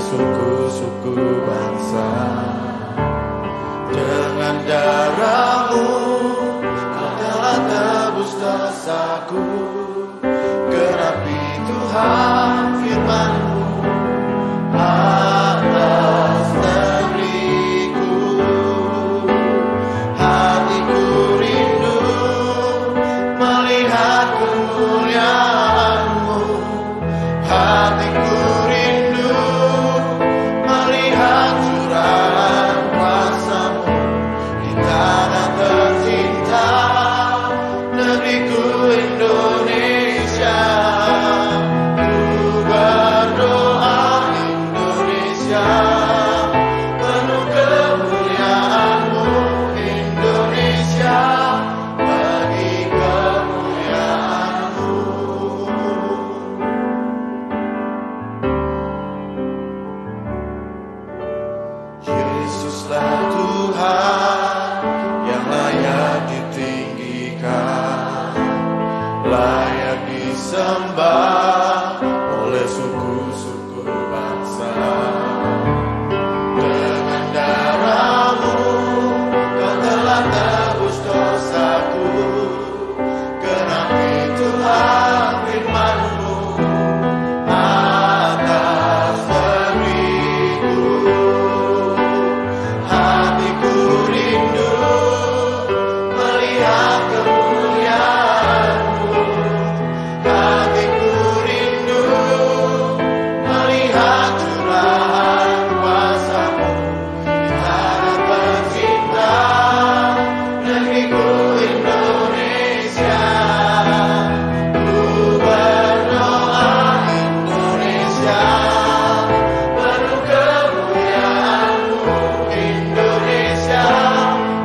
suku-suku bangsa. Dengan darah-Mu Kau telah tebus dosaku. Genapi Tuhan firman-Mu atas negeriku. Hatiku rindu melihat kemuliaan-Mu. Hatiku rindu melihat curahan kuasa-Mu di tanah tercinta, negeriku Indonesia. Ku berdoa Indonesia, penuh kemuliaan-Mu. Indonesia, bagi kemuliaan-Mu. Yesuslah Tuhan yang layak ditinggikan, layak disembah oleh suku-suku bangsa. Dengan darah-Mu Kau telah tebus dosaku. Genapi Tuhan firman-Mu atas negeriku. Hatiku rindu melihat kemuliaan-Mu. Hatiku rindu melihat curahan kuasa-Mu di tanah tercinta, negeriku Indonesia. Ku berdoa Indonesia, penuh kemuliaan-Mu. Indonesia,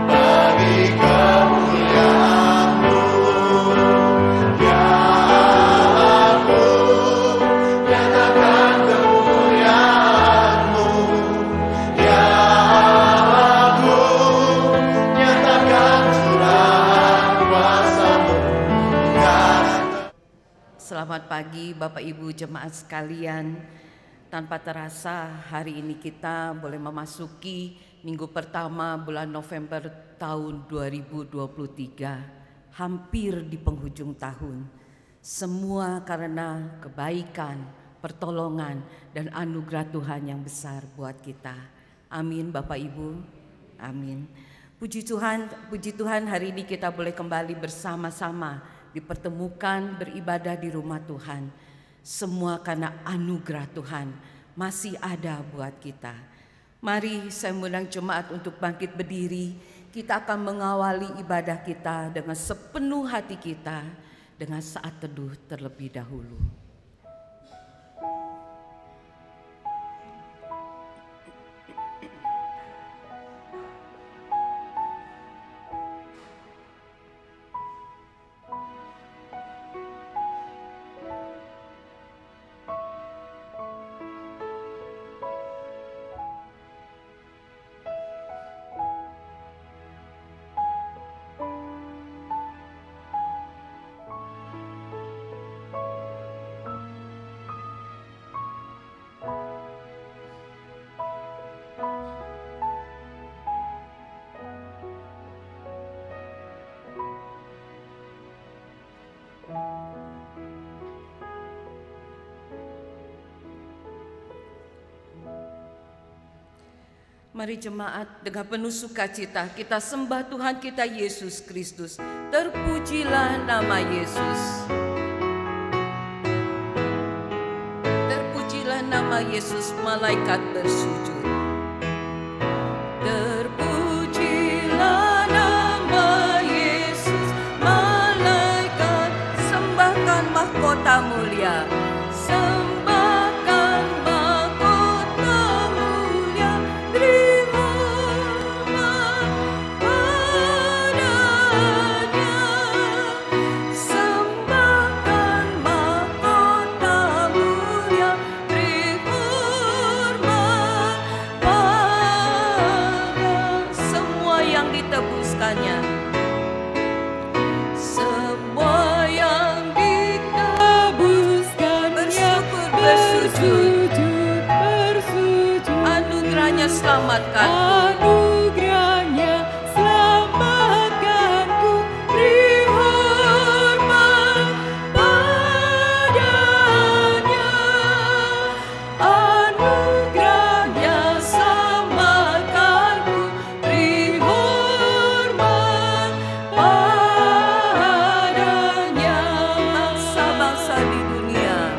bagi kemuliaan-Mu. Ya aku nyatakan kemuliaan-Mu. Ya aku nyatakan curahan kuasa-Mu di tanah. Selamat pagi Bapak Ibu jemaat sekalian. Tanpa terasa hari ini kita boleh memasuki minggu pertama bulan November tahun 2023. Hampir di penghujung tahun. Semua karena kebaikan, pertolongan, dan anugerah Tuhan yang besar buat kita. Amin Bapak Ibu. Amin. Puji Tuhan hari ini kita boleh kembali bersama-sama dipertemukan beribadah di rumah Tuhan. Semua karena anugerah Tuhan masih ada buat kita. Mari saya mengundang jemaat untuk bangkit berdiri. Kita akan mengawali ibadah kita dengan sepenuh hati kita dengan saat teduh terlebih dahulu. Mari jemaat dengan penuh sukacita kita sembah Tuhan kita Yesus Kristus. Terpujilah nama Yesus. Terpujilah nama Yesus, malaikat bersujud. Terpujilah nama Yesus, malaikat sembahkan mahkota mulia. Sembahkan mahkota mulia, beri hormat padanya. Sembahkan mahkota mulia, beri hormat padanya. anugerahnya selamatkanku. Anugerahnya selamatkanku, beri hormat padanya. Anugerahnya selamatkanku, beri hormat padanya. Bangsa-bangsa di dunia,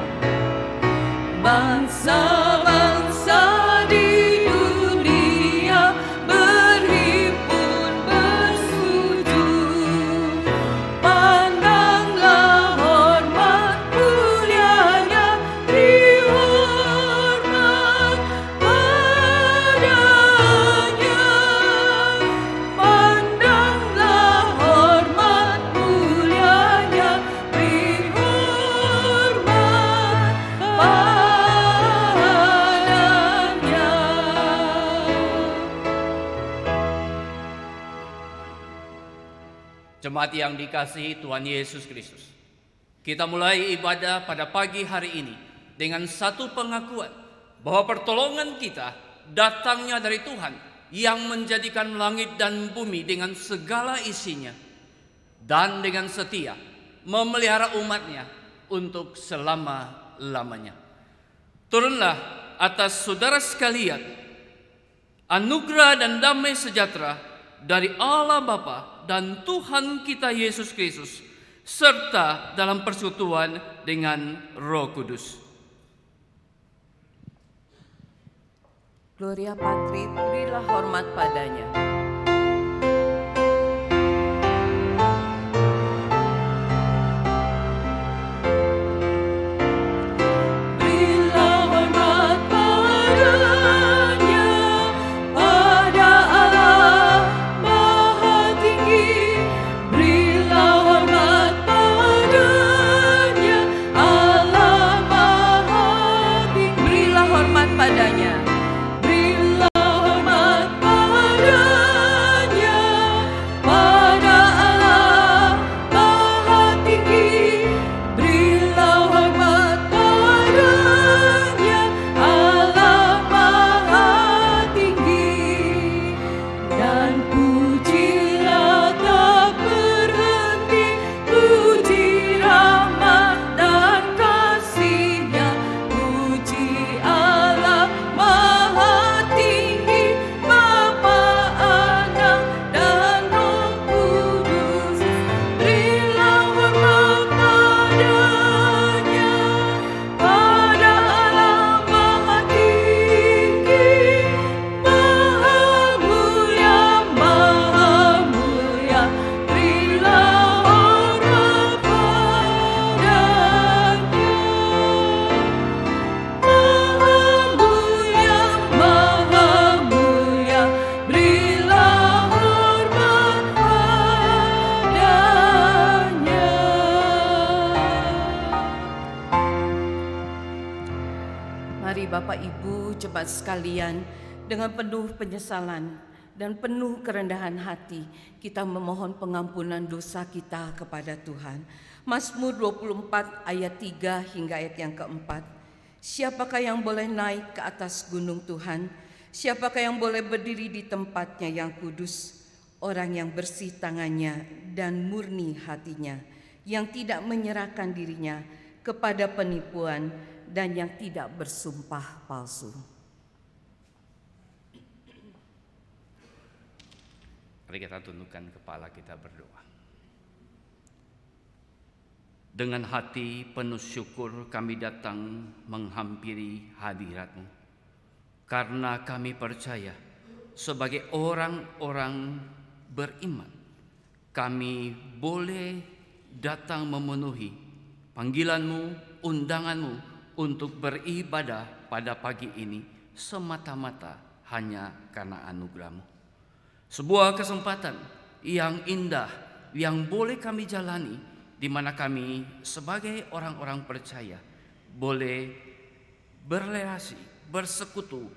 Bangsa-bangsa di dunia berhimpun bersujud. Pandanglah hormat mulianya, beri hormat padanya. Pandanglah hormat mulianya, beri hormat padanya. Jemaat yang dikasihi Tuhan Yesus Kristus, kita mulai ibadah pada pagi hari ini dengan satu pengakuan bahwa pertolongan kita datangnya dari Tuhan yang menjadikan langit dan bumi dengan segala isinya dan dengan setia memelihara umatnya untuk selama-lamanya. Turunlah atas saudara sekalian anugerah dan damai sejahtera dari Allah Bapa dan Tuhan kita Yesus Kristus, serta dalam persekutuan dengan Roh Kudus. Gloria Patri, berilah hormat padanya. Berilah hormat padanya, pada Allah Maha Tinggi. Berilah hormat padanya, Allah Maha Tinggi. Berilah hormat padanya. Berilah hormat padanya, pada Allah Maha Tinggi. Berilah hormat padanya, Allah Maha Tinggi. Dan pujilah tak berhenti, puji rahmat dan kasih-Nya. Puji Allah Maha Tinggi, Bapa, Anak, dan Roh Kudus. Berilah hormat padanya, pada Allah Maha Tinggi. Maha mulia, Maha mulia. Berilah hormat padanya. Maha mulia, Maha mulia. Berilah hormat padanya. Mari Bapak Ibu jemaat sekalian, dengan penuh penyesalan dan penuh kerendahan hati kita memohon pengampunan dosa kita kepada Tuhan. Mazmur 24 ayat 3 hingga ayat yang keempat. Siapakah yang boleh naik ke atas gunung Tuhan? Siapakah yang boleh berdiri di tempatnya yang kudus? Orang yang bersih tangannya dan murni hatinya, yang tidak menyerahkan dirinya kepada penipuan dan yang tidak bersumpah palsu. Mari kita tundukkan kepala kita berdoa. Dengan hati penuh syukur kami datang menghampiri hadirat-Mu, karena kami percaya sebagai orang-orang beriman kami boleh datang memenuhi panggilan-Mu, undangan-Mu untuk beribadah pada pagi ini semata-mata hanya karena anugerah-Mu. Sebuah kesempatan yang indah yang boleh kami jalani, di mana kami sebagai orang-orang percaya boleh berrelasi, bersekutu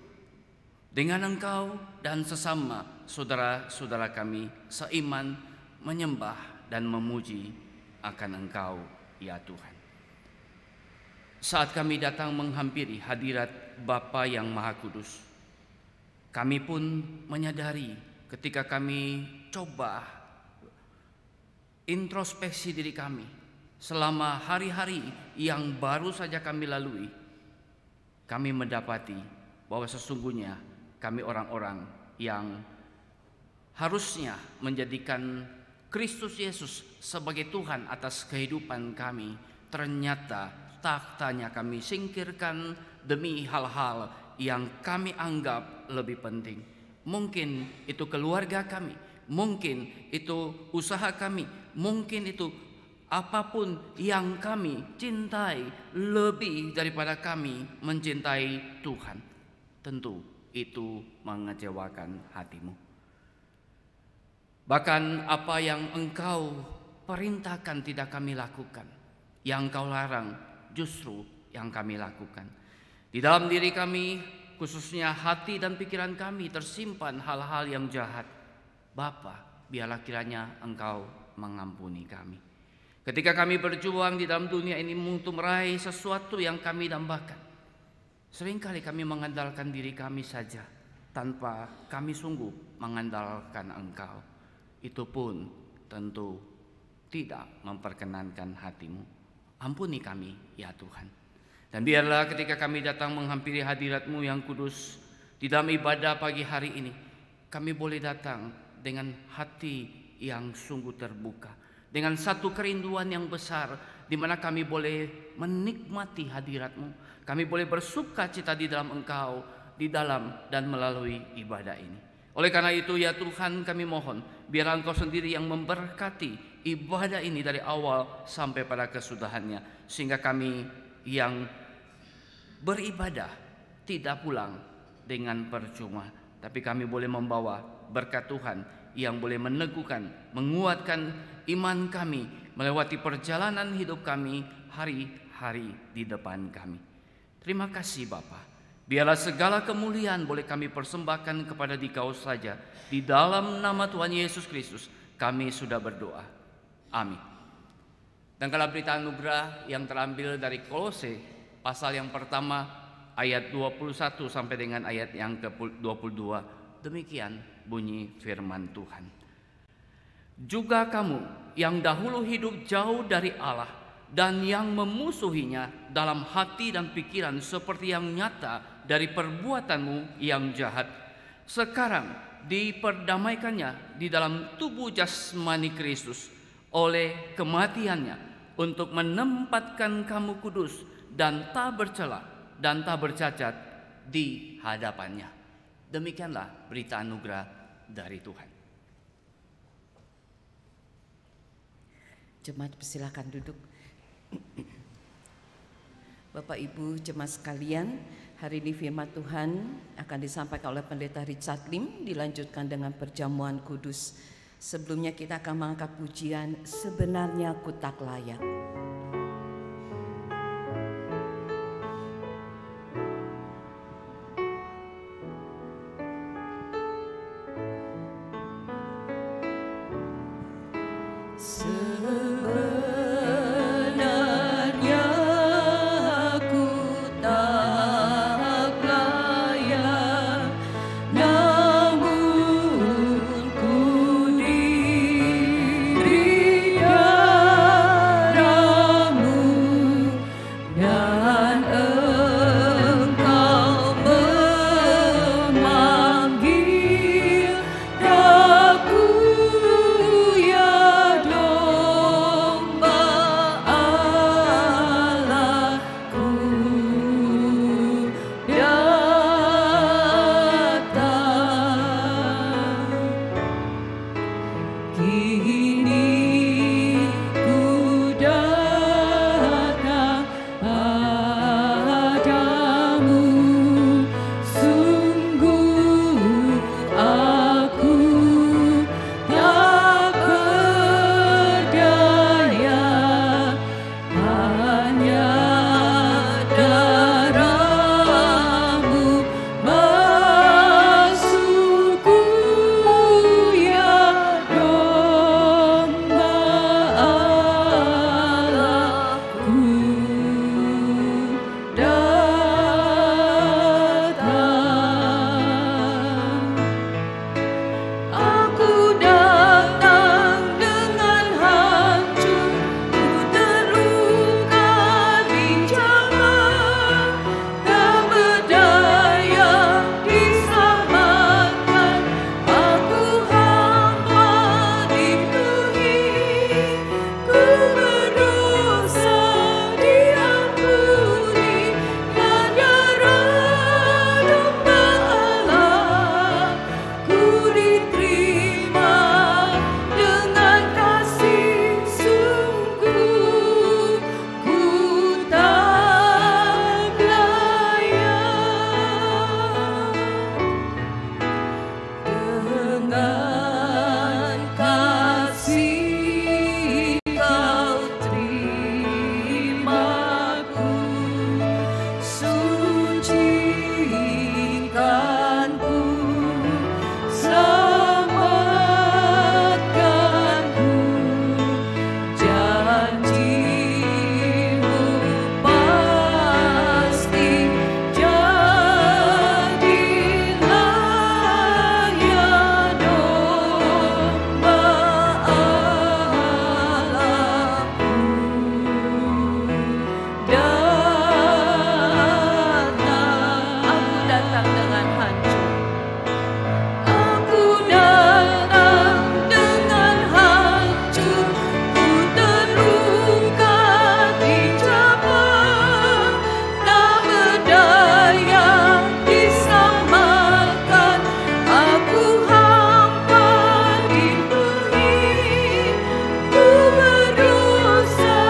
dengan Engkau dan sesama saudara-saudara kami seiman, menyembah dan memuji akan Engkau ya Tuhan. Saat kami datang menghampiri hadirat Bapa yang Maha Kudus, kami pun menyadari ketika kami coba introspeksi diri kami selama hari-hari yang baru saja kami lalui, kami mendapati bahwa sesungguhnya kami orang-orang yang harusnya menjadikan Kristus Yesus sebagai Tuhan atas kehidupan kami. Ternyata taktanya kami singkirkan demi hal-hal yang kami anggap lebih penting. Mungkin itu keluarga kami, mungkin itu usaha kami, mungkin itu apapun yang kami cintai lebih daripada kami mencintai Tuhan. Tentu itu mengecewakan hatimu. Bahkan apa yang engkau perintahkan tidak kami lakukan, yang engkau larang justru yang kami lakukan. Di dalam diri kami, khususnya hati dan pikiran kami, tersimpan hal-hal yang jahat. Bapa, biarlah kiranya engkau mengampuni kami. Ketika kami berjuang di dalam dunia ini untuk meraih sesuatu yang kami dambakan, seringkali kami mengandalkan diri kami saja tanpa kami sungguh mengandalkan engkau. Itu pun tentu tidak memperkenankan hatimu. Ampuni kami ya Tuhan. Dan biarlah ketika kami datang menghampiri hadirat-Mu yang kudus di dalam ibadah pagi hari ini, kami boleh datang dengan hati yang sungguh terbuka, dengan satu kerinduan yang besar, di mana kami boleh menikmati hadirat-Mu. Kami boleh bersuka cita di dalam Engkau, di dalam dan melalui ibadah ini. Oleh karena itu ya Tuhan, kami mohon biar Engkau sendiri yang memberkati ibadah ini dari awal sampai pada kesudahannya, sehingga kami yang beribadah tidak pulang dengan percuma, tapi kami boleh membawa berkat Tuhan yang boleh meneguhkan, menguatkan iman kami melewati perjalanan hidup kami hari-hari di depan kami. Terima kasih Bapa. Biarlah segala kemuliaan boleh kami persembahkan kepada Dikau saja. Di dalam nama Tuhan Yesus Kristus kami sudah berdoa. Amin. Dan kalau berita anugerah yang terambil dari Kolose pasal yang pertama ayat 21 sampai dengan ayat yang ke-22, demikian bunyi firman Tuhan. Juga kamu yang dahulu hidup jauh dari Allah dan yang memusuhinya dalam hati dan pikiran seperti yang nyata dari perbuatanmu yang jahat, sekarang diperdamaikannya di dalam tubuh jasmani Kristus oleh kematiannya, untuk menempatkan kamu kudus dan tak bercela dan tak bercacat di hadapannya. Demikianlah berita anugerah dari Tuhan. Jemaat persilakan duduk. Bapak Ibu jemaat sekalian, hari ini firman Tuhan akan disampaikan oleh Pendeta Richard Lim, dilanjutkan dengan perjamuan kudus. Sebelumnya kita akan mengangkat pujian Sebenarnya Ku Tak Layak. Sebenarnya dengan hancur. Aku datang dengan hancur, ku terluka dijamah, tak berdaya diselamatkan. Aku hampa dipenuhi, ku berdosa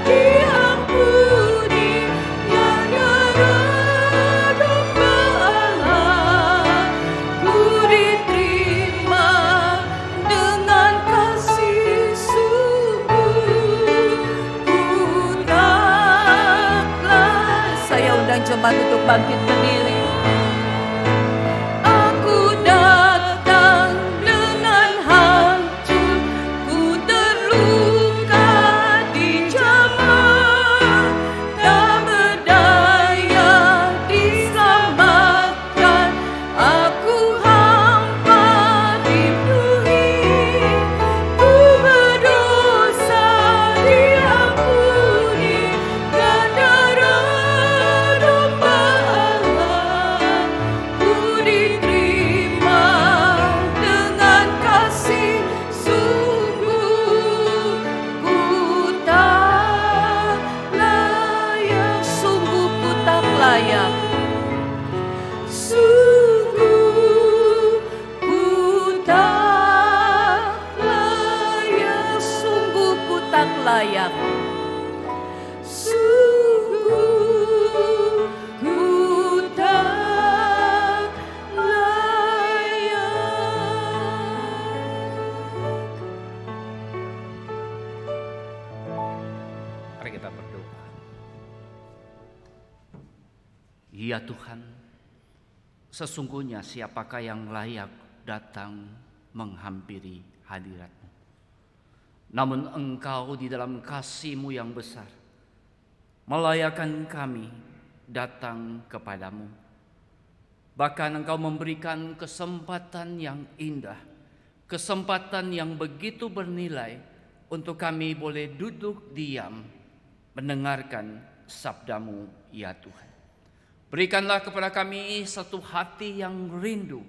diampuni, ya darah domba Allah, ku diterima dengan kasih sungguh. Ku taklah. Saya undang jemaat untuk bangkit berdiri. Aku datang dengan hancur, ku terluka dijamah, tak berdaya diselamatkan. Aku hampa dipenuhi, ku berdosa diampuni, dan darah domba Allah, ku diterima dengan kasih sungguh. Ku tak layak, sungguh ku tak layak. Sungguh ku tak layak, sungguh ku tak layak. Sungguh ku tak layak. Mari kita berdoa. Ya Tuhan, sesungguhnya siapakah yang layak datang menghampiri hadirat-Mu? Namun Engkau di dalam kasih-Mu yang besar melayakkan kami datang kepadamu. Bahkan Engkau memberikan kesempatan yang indah, kesempatan yang begitu bernilai untuk kami boleh duduk diam mendengarkan sabda-Mu, ya Tuhan. Berikanlah kepada kami satu hati yang rindu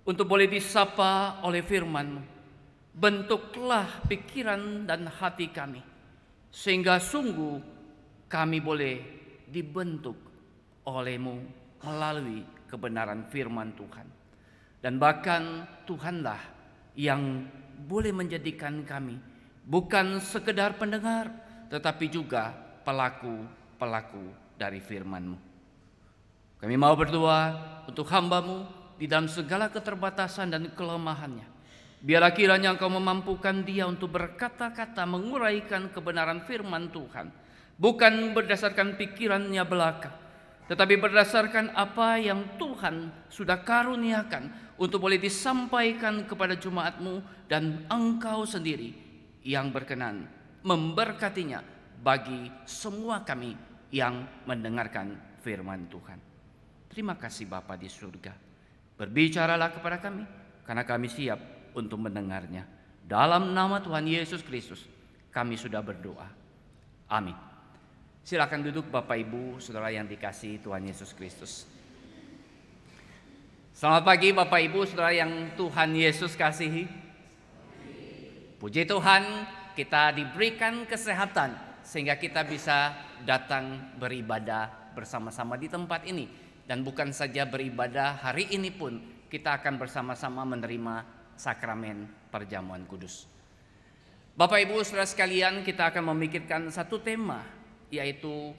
untuk boleh disapa oleh firman-Mu. Bentuklah pikiran dan hati kami, sehingga sungguh kami boleh dibentuk oleh-Mu melalui kebenaran firman Tuhan. Dan bahkan Tuhanlah yang boleh menjadikan kami bukan sekedar pendengar, tetapi juga pelaku-pelaku dari firman-Mu. Kami mau berdoa untuk hamba-Mu di dalam segala keterbatasan dan kelemahannya. Biarlah kiranya Engkau memampukan dia untuk berkata-kata menguraikan kebenaran firman Tuhan, bukan berdasarkan pikirannya belaka, tetapi berdasarkan apa yang Tuhan sudah karuniakan untuk boleh disampaikan kepada jemaat-Mu, dan Engkau sendiri yang berkenan memberkatinya bagi semua kami yang mendengarkan firman Tuhan. Terima kasih Bapa di surga. Berbicaralah kepada kami, karena kami siap untuk mendengarnya. Dalam nama Tuhan Yesus Kristus kami sudah berdoa. Amin. Silakan duduk Bapak Ibu, Saudara yang dikasihi Tuhan Yesus Kristus. Selamat pagi Bapak Ibu, Saudara yang Tuhan Yesus kasihi. Puji Tuhan, kita diberikan kesehatan sehingga kita bisa datang beribadah bersama-sama di tempat ini. Dan bukan saja beribadah, hari ini pun kita akan bersama-sama menerima sakramen perjamuan kudus. Bapak Ibu Saudara sekalian, kita akan memikirkan satu tema, yaitu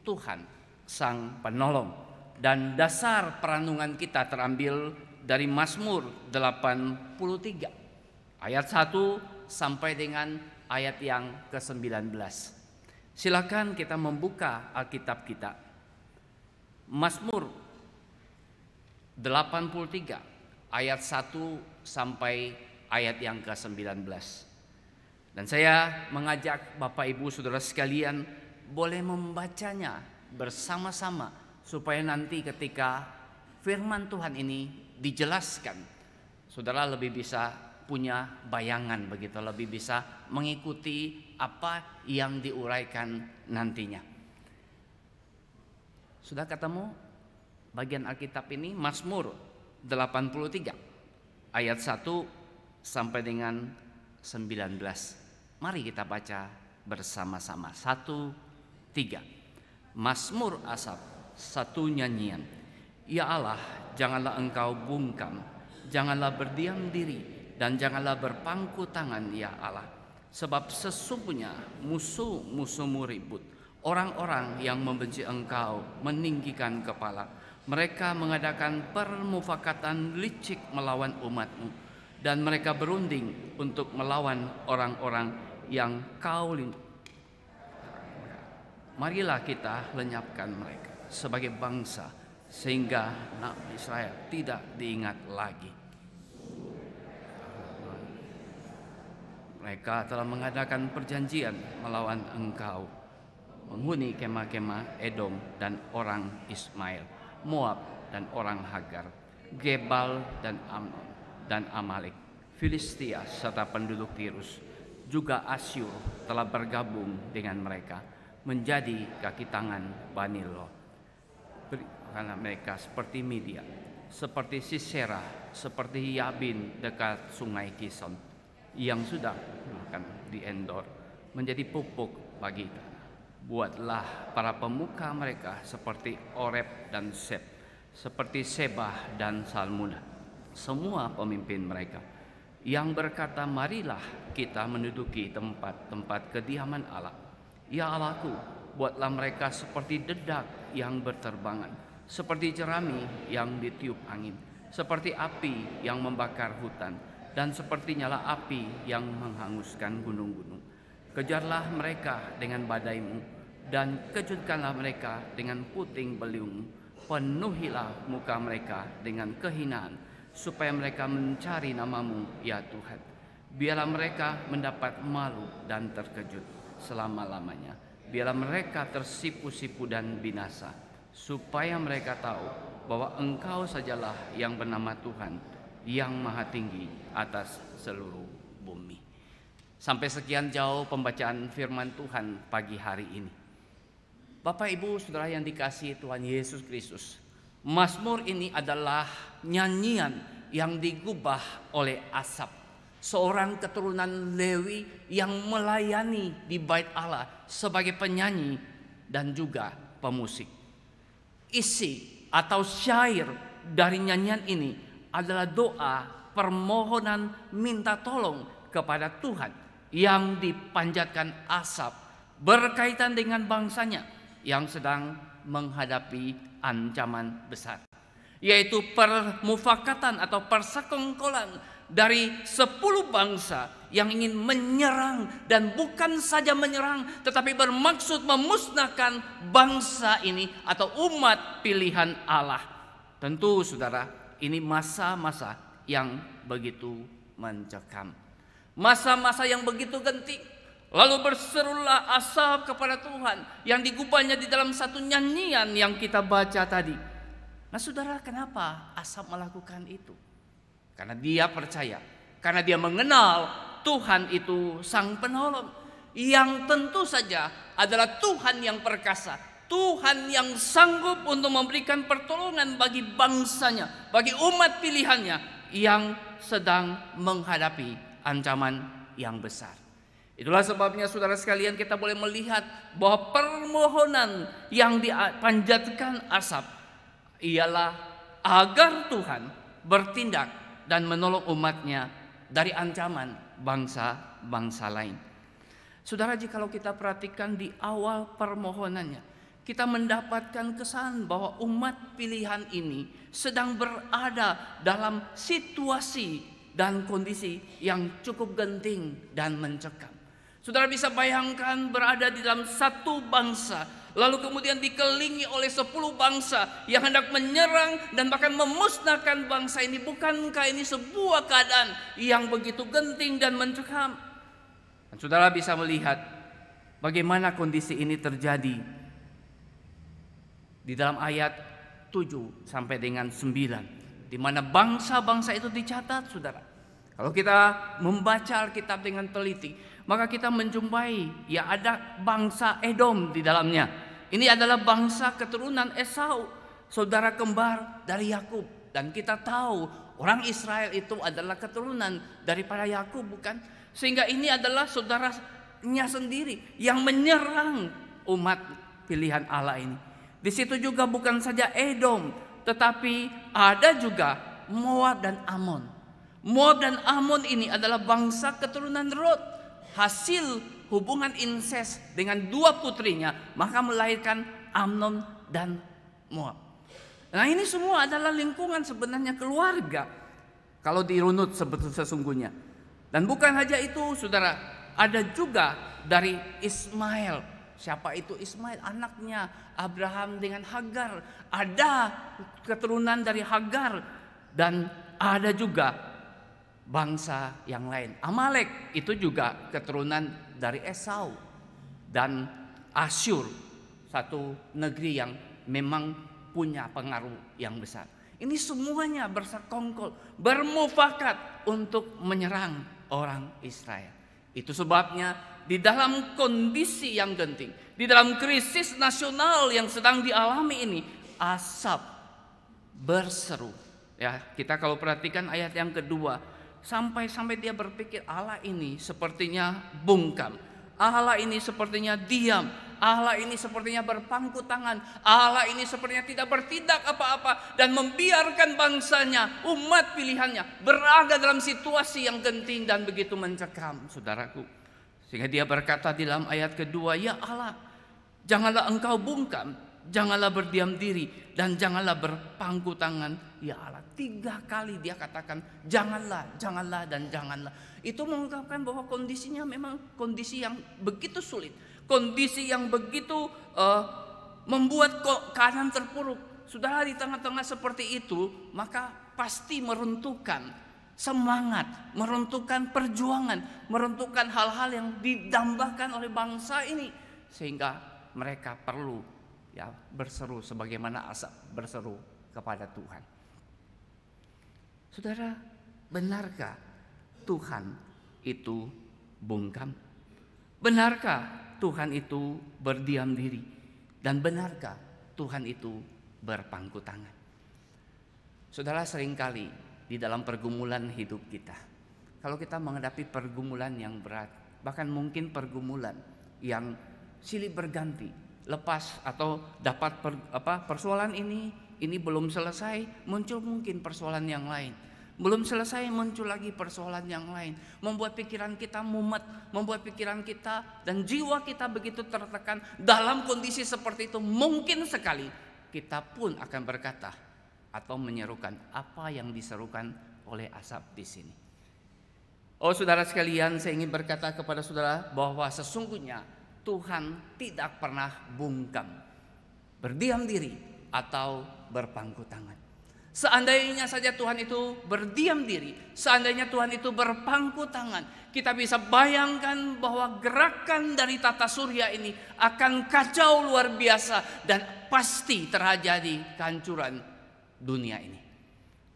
Tuhan Sang Penolong. Dan dasar perenungan kita terambil dari Mazmur 83 ayat 1 sampai dengan ayat yang ke-19. Silakan kita membuka Alkitab kita. Mazmur 83 ayat 1 sampai ayat yang ke-19. Dan saya mengajak Bapak Ibu Saudara sekalian boleh membacanya bersama-sama, supaya nanti ketika firman Tuhan ini dijelaskan, saudara lebih bisa punya bayangan begitu, lebih bisa mengikuti apa yang diuraikan nantinya. Sudah ketemu bagian Alkitab ini Mazmur 83 ayat 1 sampai dengan 19. Mari kita baca bersama-sama. 1, 3. Mazmur Asaf, satu nyanyian. Ya Allah, janganlah engkau bungkam, janganlah berdiam diri, dan janganlah berpangku tangan ya Allah. Sebab sesungguhnya musuh-musuhmu ribut, orang-orang yang membenci engkau meninggikan kepala. Mereka mengadakan permufakatan licik melawan umatmu, dan mereka berunding untuk melawan orang-orang yang kau lindungi. Marilah kita lenyapkan mereka sebagai bangsa, sehingga nama Israel tidak diingat lagi. Mereka telah mengadakan perjanjian melawan engkau, menghuni kemah-kemah Edom dan orang Ismail, Moab dan orang Hagar, Gebal dan Amnon dan Amalek, Filistia serta penduduk Tirus. Juga Asyur telah bergabung dengan mereka menjadi kaki tangan Bani Lo. Karena mereka seperti Midia, seperti Sisera, seperti Yabin dekat sungai Kison, yang sudah makan di Endor, menjadi pupuk bagi tanah. Buatlah para pemuka mereka seperti Oreb dan Seb, seperti Sebah dan Salmuna, semua pemimpin mereka yang berkata, marilah kita menduduki tempat-tempat kediaman Allah. Ya Allahku, buatlah mereka seperti dedak yang berterbangan, seperti jerami yang ditiup angin, seperti api yang membakar hutan, dan seperti nyala api yang menghanguskan gunung-gunung. Kejarlah mereka dengan badaimu, dan kejutkanlah mereka dengan puting beliungmu. Penuhilah muka mereka dengan kehinaan, supaya mereka mencari namamu, ya Tuhan. Biarlah mereka mendapat malu dan terkejut selama-lamanya. Biarlah mereka tersipu-sipu dan binasa, supaya mereka tahu bahwa Engkau sajalah yang bernama Tuhan, yang maha tinggi atas seluruh bumi. Sampai sekian jauh pembacaan firman Tuhan pagi hari ini. Bapak, Ibu, Saudara yang dikasihi Tuhan Yesus Kristus, Mazmur ini adalah nyanyian yang digubah oleh Asaf, seorang keturunan Lewi yang melayani di bait Allah sebagai penyanyi dan juga pemusik. Isi atau syair dari nyanyian ini adalah doa permohonan minta tolong kepada Tuhan yang dipanjatkan Asaf berkaitan dengan bangsanya yang sedang menghadapi ancaman besar, yaitu permufakatan atau persekongkolan dari 10 bangsa yang ingin menyerang, dan bukan saja menyerang tetapi bermaksud memusnahkan bangsa ini atau umat pilihan Allah. Tentu saudara, ini masa-masa yang begitu mencekam, masa-masa yang begitu genting. Lalu berserulah Asaf kepada Tuhan yang digubahnya di dalam satu nyanyian yang kita baca tadi. Nah saudara, kenapa Asaf melakukan itu? Karena dia percaya, karena dia mengenal Tuhan itu sang penolong, yang tentu saja adalah Tuhan yang perkasa, Tuhan yang sanggup untuk memberikan pertolongan bagi bangsanya, bagi umat pilihannya yang sedang menghadapi ancaman yang besar. Itulah sebabnya saudara sekalian, kita boleh melihat bahwa permohonan yang dipanjatkan Asaf ialah agar Tuhan bertindak dan menolong umatnya dari ancaman bangsa-bangsa lain. Saudara, jikalau kita perhatikan di awal permohonannya, kita mendapatkan kesan bahwa umat pilihan ini sedang berada dalam situasi dan kondisi yang cukup genting dan mencekam. Saudara bisa bayangkan berada di dalam satu bangsa, lalu kemudian dikelilingi oleh 10 bangsa yang hendak menyerang dan bahkan memusnahkan bangsa ini. Bukankah ini sebuah keadaan yang begitu genting dan mencekam? Dan saudara bisa melihat bagaimana kondisi ini terjadi di dalam ayat 7 sampai dengan 9, di mana bangsa-bangsa itu dicatat, saudara. Kalau kita membaca Alkitab dengan teliti, maka kita menjumpai ya ada bangsa Edom di dalamnya. Ini adalah bangsa keturunan Esau, saudara kembar dari Yakub. Dan kita tahu orang Israel itu adalah keturunan daripada Yakub, bukan? Sehingga ini adalah saudaranya sendiri yang menyerang umat pilihan Allah ini. Di situ juga bukan saja Edom, tetapi ada juga Moab dan Amon. Moab dan Amon ini adalah bangsa keturunan Lot. Hasil hubungan inses dengan dua putrinya, maka melahirkan Amnon dan Moab. Nah, ini semua adalah lingkungan sebenarnya keluarga kalau dirunut sesungguhnya. Dan bukan hanya itu, saudara, ada juga dari Ismail. Siapa itu Ismail? Anaknya Abraham dengan Hagar. Ada keturunan dari Hagar. Dan ada juga bangsa yang lain. Amalek itu juga keturunan dari Esau dan Asyur, satu negeri yang memang punya pengaruh yang besar. Ini semuanya bersekongkol, bermufakat untuk menyerang orang Israel. Itu sebabnya di dalam kondisi yang genting, di dalam krisis nasional yang sedang dialami ini, Asaf berseru. Ya, kita kalau perhatikan ayat yang kedua, sampai dia berpikir Allah ini sepertinya bungkam, Allah ini sepertinya diam, Allah ini sepertinya berpangku tangan, Allah ini sepertinya tidak bertindak apa-apa dan membiarkan bangsanya, umat pilihannya berada dalam situasi yang genting dan begitu mencekam, saudaraku. Sehingga dia berkata di dalam ayat kedua, ya Allah, janganlah engkau bungkam, janganlah berdiam diri, dan janganlah berpangku tangan, ya Allah. 3 kali dia katakan janganlah, janganlah, dan janganlah. Itu mengungkapkan bahwa kondisinya memang kondisi yang begitu sulit, kondisi yang begitu membuat keadaan terpuruk. Saudara, di tengah-tengah seperti itu, maka pasti meruntuhkan semangat, meruntuhkan perjuangan, meruntuhkan hal-hal yang didambakan oleh bangsa ini, sehingga mereka perlu ya berseru sebagaimana Asaf berseru kepada Tuhan. Saudara, benarkah Tuhan itu bungkam? Benarkah Tuhan itu berdiam diri? Dan benarkah Tuhan itu berpangku tangan? Saudara, seringkali di dalam pergumulan hidup kita, kalau kita menghadapi pergumulan yang berat, bahkan mungkin pergumulan yang silih berganti, lepas atau dapat persoalan ini belum selesai, muncul mungkin persoalan yang lain. Belum selesai, muncul lagi persoalan yang lain, membuat pikiran kita mumet, membuat pikiran kita dan jiwa kita begitu tertekan. Dalam kondisi seperti itu, mungkin sekali kita pun akan berkata atau menyerukan apa yang diserukan oleh Asaf di sini. Oh, saudara sekalian, saya ingin berkata kepada saudara bahwa sesungguhnya Tuhan tidak pernah bungkam, berdiam diri, atau berpangku tangan. Seandainya saja Tuhan itu berdiam diri, seandainya Tuhan itu berpangku tangan, kita bisa bayangkan bahwa gerakan dari tata surya ini akan kacau luar biasa dan pasti terjadi kehancuran dunia ini.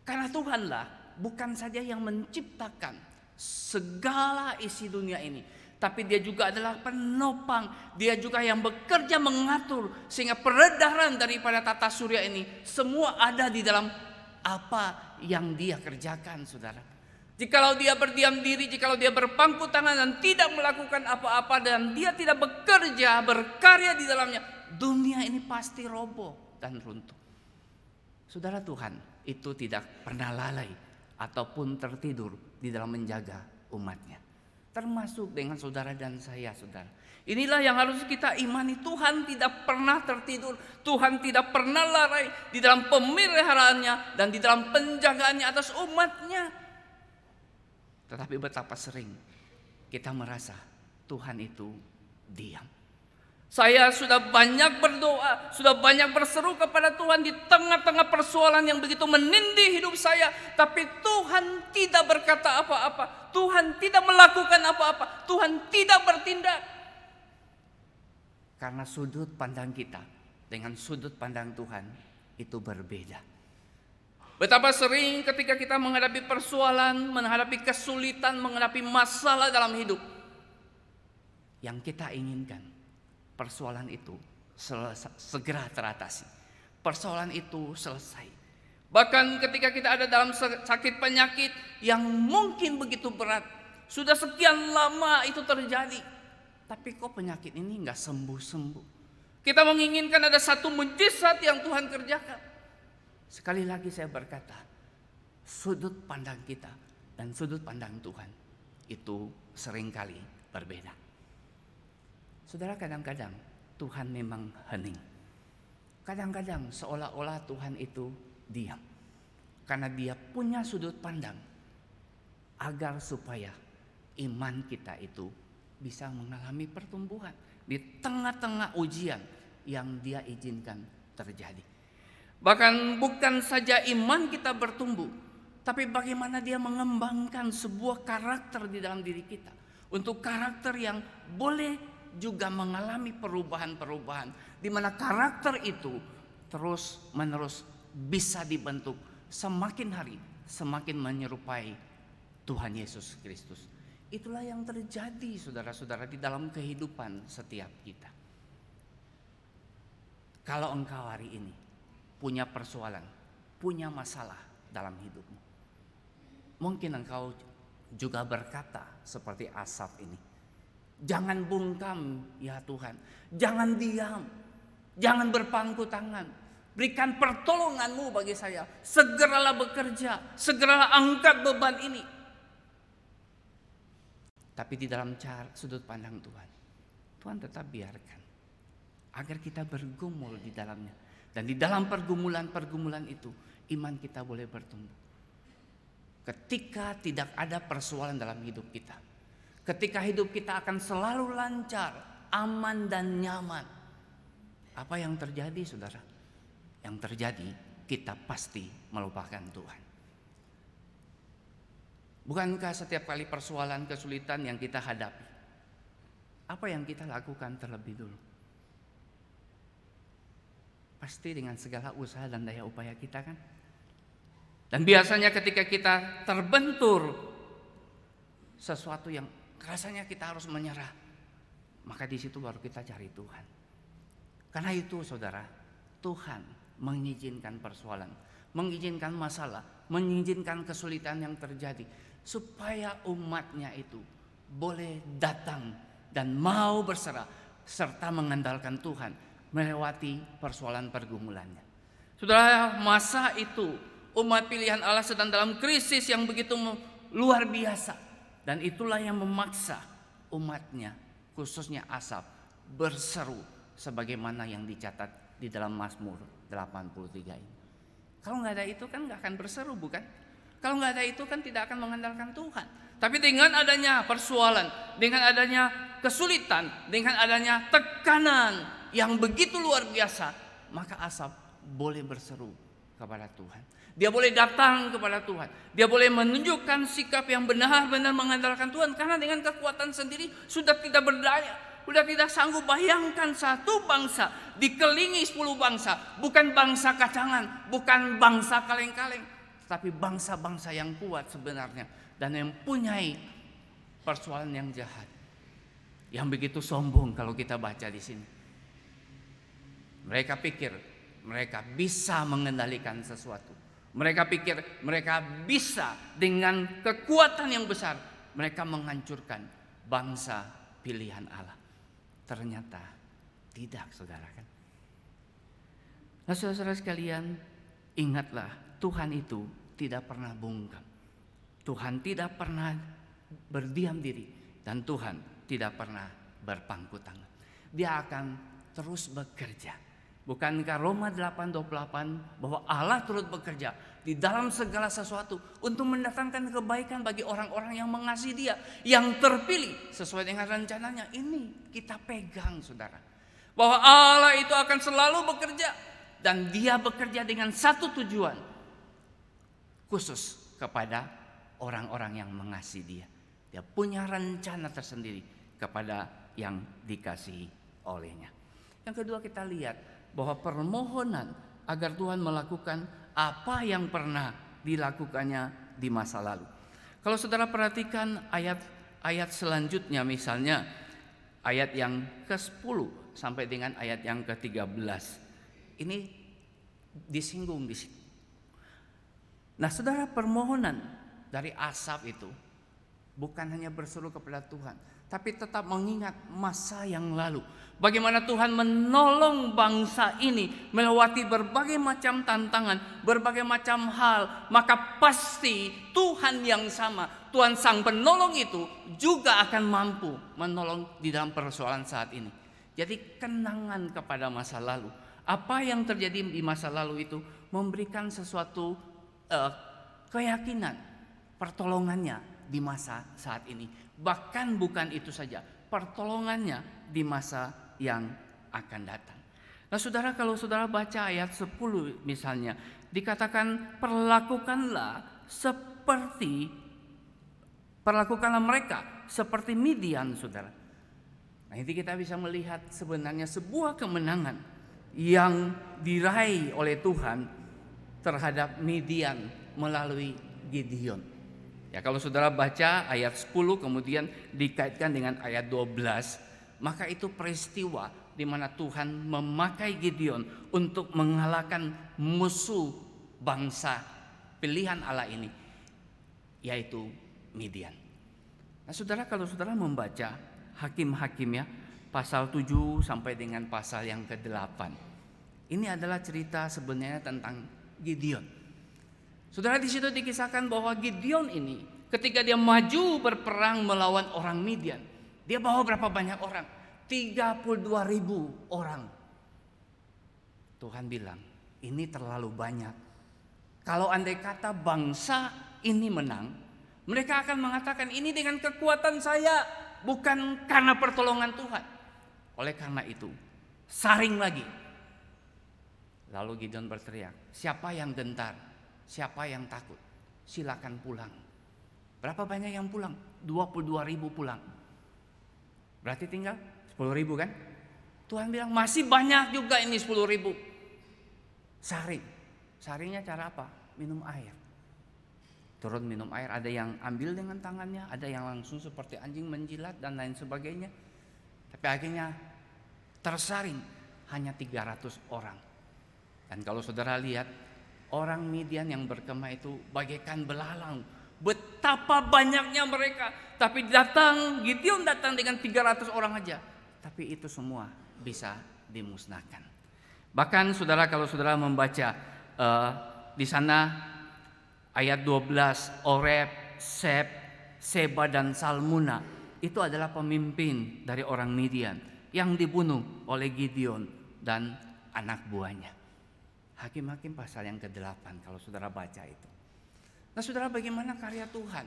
Karena Tuhanlah bukan saja yang menciptakan segala isi dunia ini, tapi dia juga adalah penopang. Dia juga yang bekerja mengatur sehingga peredaran daripada tata surya ini semua ada di dalam apa yang dia kerjakan, saudara. Jikalau dia berdiam diri, jikalau dia berpangku tangan dan tidak melakukan apa-apa, dan dia tidak bekerja, berkarya di dalamnya, dunia ini pasti roboh dan runtuh. Saudara, Tuhan itu tidak pernah lalai ataupun tertidur di dalam menjaga umatnya, termasuk dengan saudara dan saya, saudara. Inilah yang harus kita imani. Tuhan tidak pernah tertidur, Tuhan tidak pernah lalai di dalam pemeliharaannya dan di dalam penjagaannya atas umatnya. Tetapi betapa sering kita merasa Tuhan itu diam. Saya sudah banyak berdoa, sudah banyak berseru kepada Tuhan di tengah-tengah persoalan yang begitu menindih hidup saya, tapi Tuhan tidak berkata apa-apa, Tuhan tidak melakukan apa-apa, Tuhan tidak bertindak. Karena sudut pandang kita dengan sudut pandang Tuhan itu berbeda. Betapa sering ketika kita menghadapi persoalan, menghadapi kesulitan, menghadapi masalah dalam hidup, yang kita inginkan persoalan itu segera teratasi. persoalan itu selesai. Bahkan ketika kita ada dalam sakit penyakit yang mungkin begitu berat, sudah sekian lama itu terjadi, tapi kok penyakit ini nggak sembuh-sembuh. Kita menginginkan ada satu mujizat yang Tuhan kerjakan. Sekali lagi saya berkata, sudut pandang kita dan sudut pandang Tuhan itu seringkali berbeda. Saudara, kadang-kadang Tuhan memang hening. Kadang-kadang seolah-olah Tuhan itu diam. Karena Dia punya sudut pandang agar supaya iman kita itu bisa mengalami pertumbuhan di tengah-tengah ujian yang Dia izinkan terjadi. Bahkan bukan saja iman kita bertumbuh, tapi bagaimana Dia mengembangkan sebuah karakter di dalam diri kita. Untuk karakter yang boleh juga mengalami perubahan-perubahan, di mana karakter itu terus-menerus bisa dibentuk semakin hari semakin menyerupai Tuhan Yesus Kristus. Itulah yang terjadi saudara-saudara di dalam kehidupan setiap kita. Kalau engkau hari ini punya persoalan, punya masalah dalam hidupmu, mungkin engkau juga berkata seperti Asaf ini, jangan bungkam ya Tuhan, jangan diam, jangan berpangku tangan, berikan pertolongan-Mu bagi saya, segeralah bekerja, segeralah angkat beban ini. Tapi di dalam sudut pandang Tuhan, Tuhan tetap biarkan agar kita bergumul di dalamnya. Dan di dalam pergumulan-pergumulan itu, iman kita boleh bertumbuh. Ketika tidak ada persoalan dalam hidup kita, ketika hidup kita akan selalu lancar, aman dan nyaman, apa yang terjadi saudara? Yang terjadi kita pasti melupakan Tuhan. Bukankah setiap kali persoalan kesulitan yang kita hadapi, apa yang kita lakukan terlebih dulu? Pasti dengan segala usaha dan daya upaya kita kan? Dan biasanya ketika kita terbentur sesuatu yang rasanya kita harus menyerah, maka di situ baru kita cari Tuhan. Karena itu saudara, Tuhan mengizinkan persoalan, mengizinkan masalah, mengizinkan kesulitan yang terjadi, supaya umatnya itu boleh datang dan mau berserah serta mengandalkan Tuhan melewati persoalan pergumulannya. Saudara, masa itu umat pilihan Allah sedang dalam krisis yang begitu luar biasa, dan itulah yang memaksa umatnya, khususnya Asaf, berseru sebagaimana yang dicatat di dalam Mazmur 83 ini. Kalau nggak ada itu kan nggak akan berseru, bukan? Kalau nggak ada itu kan tidak akan mengandalkan Tuhan. Tapi dengan adanya persoalan, dengan adanya kesulitan, dengan adanya tekanan yang begitu luar biasa, maka Asaf boleh berseru kepada Tuhan. Dia boleh datang kepada Tuhan. Dia boleh menunjukkan sikap yang benar-benar mengandalkan Tuhan. Karena dengan kekuatan sendiri sudah tidak berdaya, sudah tidak sanggup. Bayangkan satu bangsa dikelilingi 10 bangsa, bukan bangsa kacangan, bukan bangsa kaleng-kaleng, tapi bangsa-bangsa yang kuat sebenarnya dan yang mempunyai persoalan yang jahat, yang begitu sombong. Kalau kita baca di sini, mereka pikir mereka bisa mengendalikan sesuatu. Mereka pikir mereka bisa dengan kekuatan yang besar mereka menghancurkan bangsa pilihan Allah. Ternyata tidak, saudara kan. Nah, saudara sekalian, ingatlah, Tuhan itu tidak pernah bungkam. Tuhan tidak pernah berdiam diri, dan Tuhan tidak pernah berpangku tangan. Dia akan terus bekerja. Bukankah Roma 8:28 bahwa Allah turut bekerja di dalam segala sesuatu untuk mendatangkan kebaikan bagi orang-orang yang mengasihi Dia, yang terpilih sesuai dengan rencananya. Ini kita pegang, saudara, bahwa Allah itu akan selalu bekerja, dan Dia bekerja dengan satu tujuan khusus kepada orang-orang yang mengasihi Dia. Dia punya rencana tersendiri kepada yang dikasihi olehnya. Yang kedua, kita lihat bahwa permohonan agar Tuhan melakukan apa yang pernah dilakukannya di masa lalu. Kalau saudara perhatikan ayat-ayat selanjutnya, misalnya ayat yang ke-10 sampai dengan ayat yang ke-13. Ini disinggung di situ. Nah, saudara, permohonan dari Asaf itu bukan hanya berseru kepada Tuhan, tapi tetap mengingat masa yang lalu. Bagaimana Tuhan menolong bangsa ini melewati berbagai macam tantangan, berbagai macam hal. Maka pasti Tuhan yang sama, Tuhan Sang Penolong itu juga akan mampu menolong di dalam persoalan saat ini. Jadi kenangan kepada masa lalu. Apa yang terjadi di masa lalu itu memberikan sesuatu keyakinan pertolongannya di masa saat ini. Bahkan bukan itu saja, pertolongannya di masa yang akan datang. Nah, saudara, kalau saudara baca ayat 10 misalnya, dikatakan perlakukanlah mereka seperti Midian, saudara. Nah, ini kita bisa melihat sebenarnya sebuah kemenangan yang diraih oleh Tuhan terhadap Midian melalui Gideon. Ya, kalau saudara baca ayat 10 kemudian dikaitkan dengan ayat 12, maka itu peristiwa di mana Tuhan memakai Gideon untuk mengalahkan musuh bangsa pilihan Allah ini, yaitu Midian. Nah, saudara, kalau saudara membaca Hakim-Hakim ya, pasal 7 sampai dengan pasal yang ke-8, ini adalah cerita sebenarnya tentang Gideon. Saudara, di situ dikisahkan bahwa Gideon ini ketika dia maju berperang melawan orang Midian, dia bawa berapa banyak orang? 32.000 orang. Tuhan bilang, ini terlalu banyak. Kalau andai kata bangsa ini menang, mereka akan mengatakan ini dengan kekuatan saya, bukan karena pertolongan Tuhan. Oleh karena itu, saring lagi. Lalu Gideon berteriak, siapa yang gentar? Siapa yang takut? Silakan pulang. Berapa banyak yang pulang? 22.000 pulang. Berarti tinggal 10.000 kan? Tuhan bilang masih banyak juga ini 10.000. Saring. Saringnya cara apa? Minum air. Turun minum air. Ada yang ambil dengan tangannya, ada yang langsung seperti anjing menjilat dan lain sebagainya. Tapi akhirnya tersaring hanya 300 orang. Dan kalau saudara lihat, orang Midian yang berkemah itu bagaikan belalang. Betapa banyaknya mereka. Tapi Gideon datang dengan 300 orang aja. Tapi itu semua bisa dimusnahkan. Bahkan saudara, kalau saudara membaca di sana ayat 12, Oreb, Seb, Seba dan Salmuna itu adalah pemimpin dari orang Midian yang dibunuh oleh Gideon dan anak buahnya. Hakim-Hakim pasal yang ke-8 kalau saudara baca itu. Nah, saudara, bagaimana karya Tuhan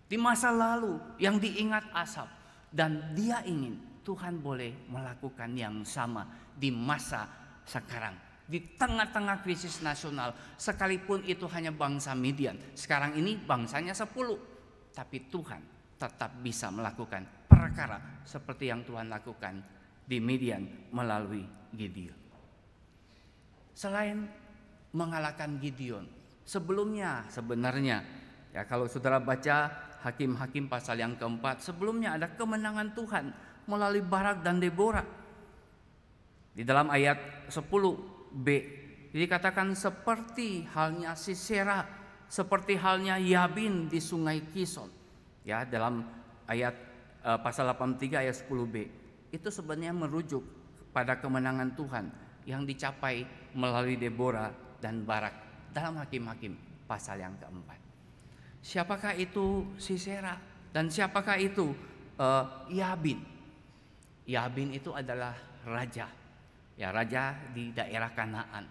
di masa lalu yang diingat Asaf, dan dia ingin Tuhan boleh melakukan yang sama di masa sekarang. Di tengah-tengah krisis nasional, sekalipun itu hanya bangsa Midian, sekarang ini bangsanya 10, tapi Tuhan tetap bisa melakukan perkara seperti yang Tuhan lakukan di Midian melalui Gideon. Selain mengalahkan Gideon, sebelumnya sebenarnya ya, kalau saudara baca Hakim-Hakim pasal yang ke-4, sebelumnya ada kemenangan Tuhan melalui Barak dan Deborah. Di dalam ayat 10b dikatakan seperti halnya Sisera, seperti halnya Yabin di sungai Kison. Ya, dalam ayat pasal 83 ayat 10b itu sebenarnya merujuk pada kemenangan Tuhan yang dicapai melalui Deborah dan Barak dalam Hakim-Hakim pasal yang ke-4. Siapakah itu Sisera dan siapakah itu Yabin? Yabin itu adalah raja, ya, raja di daerah Kanaan.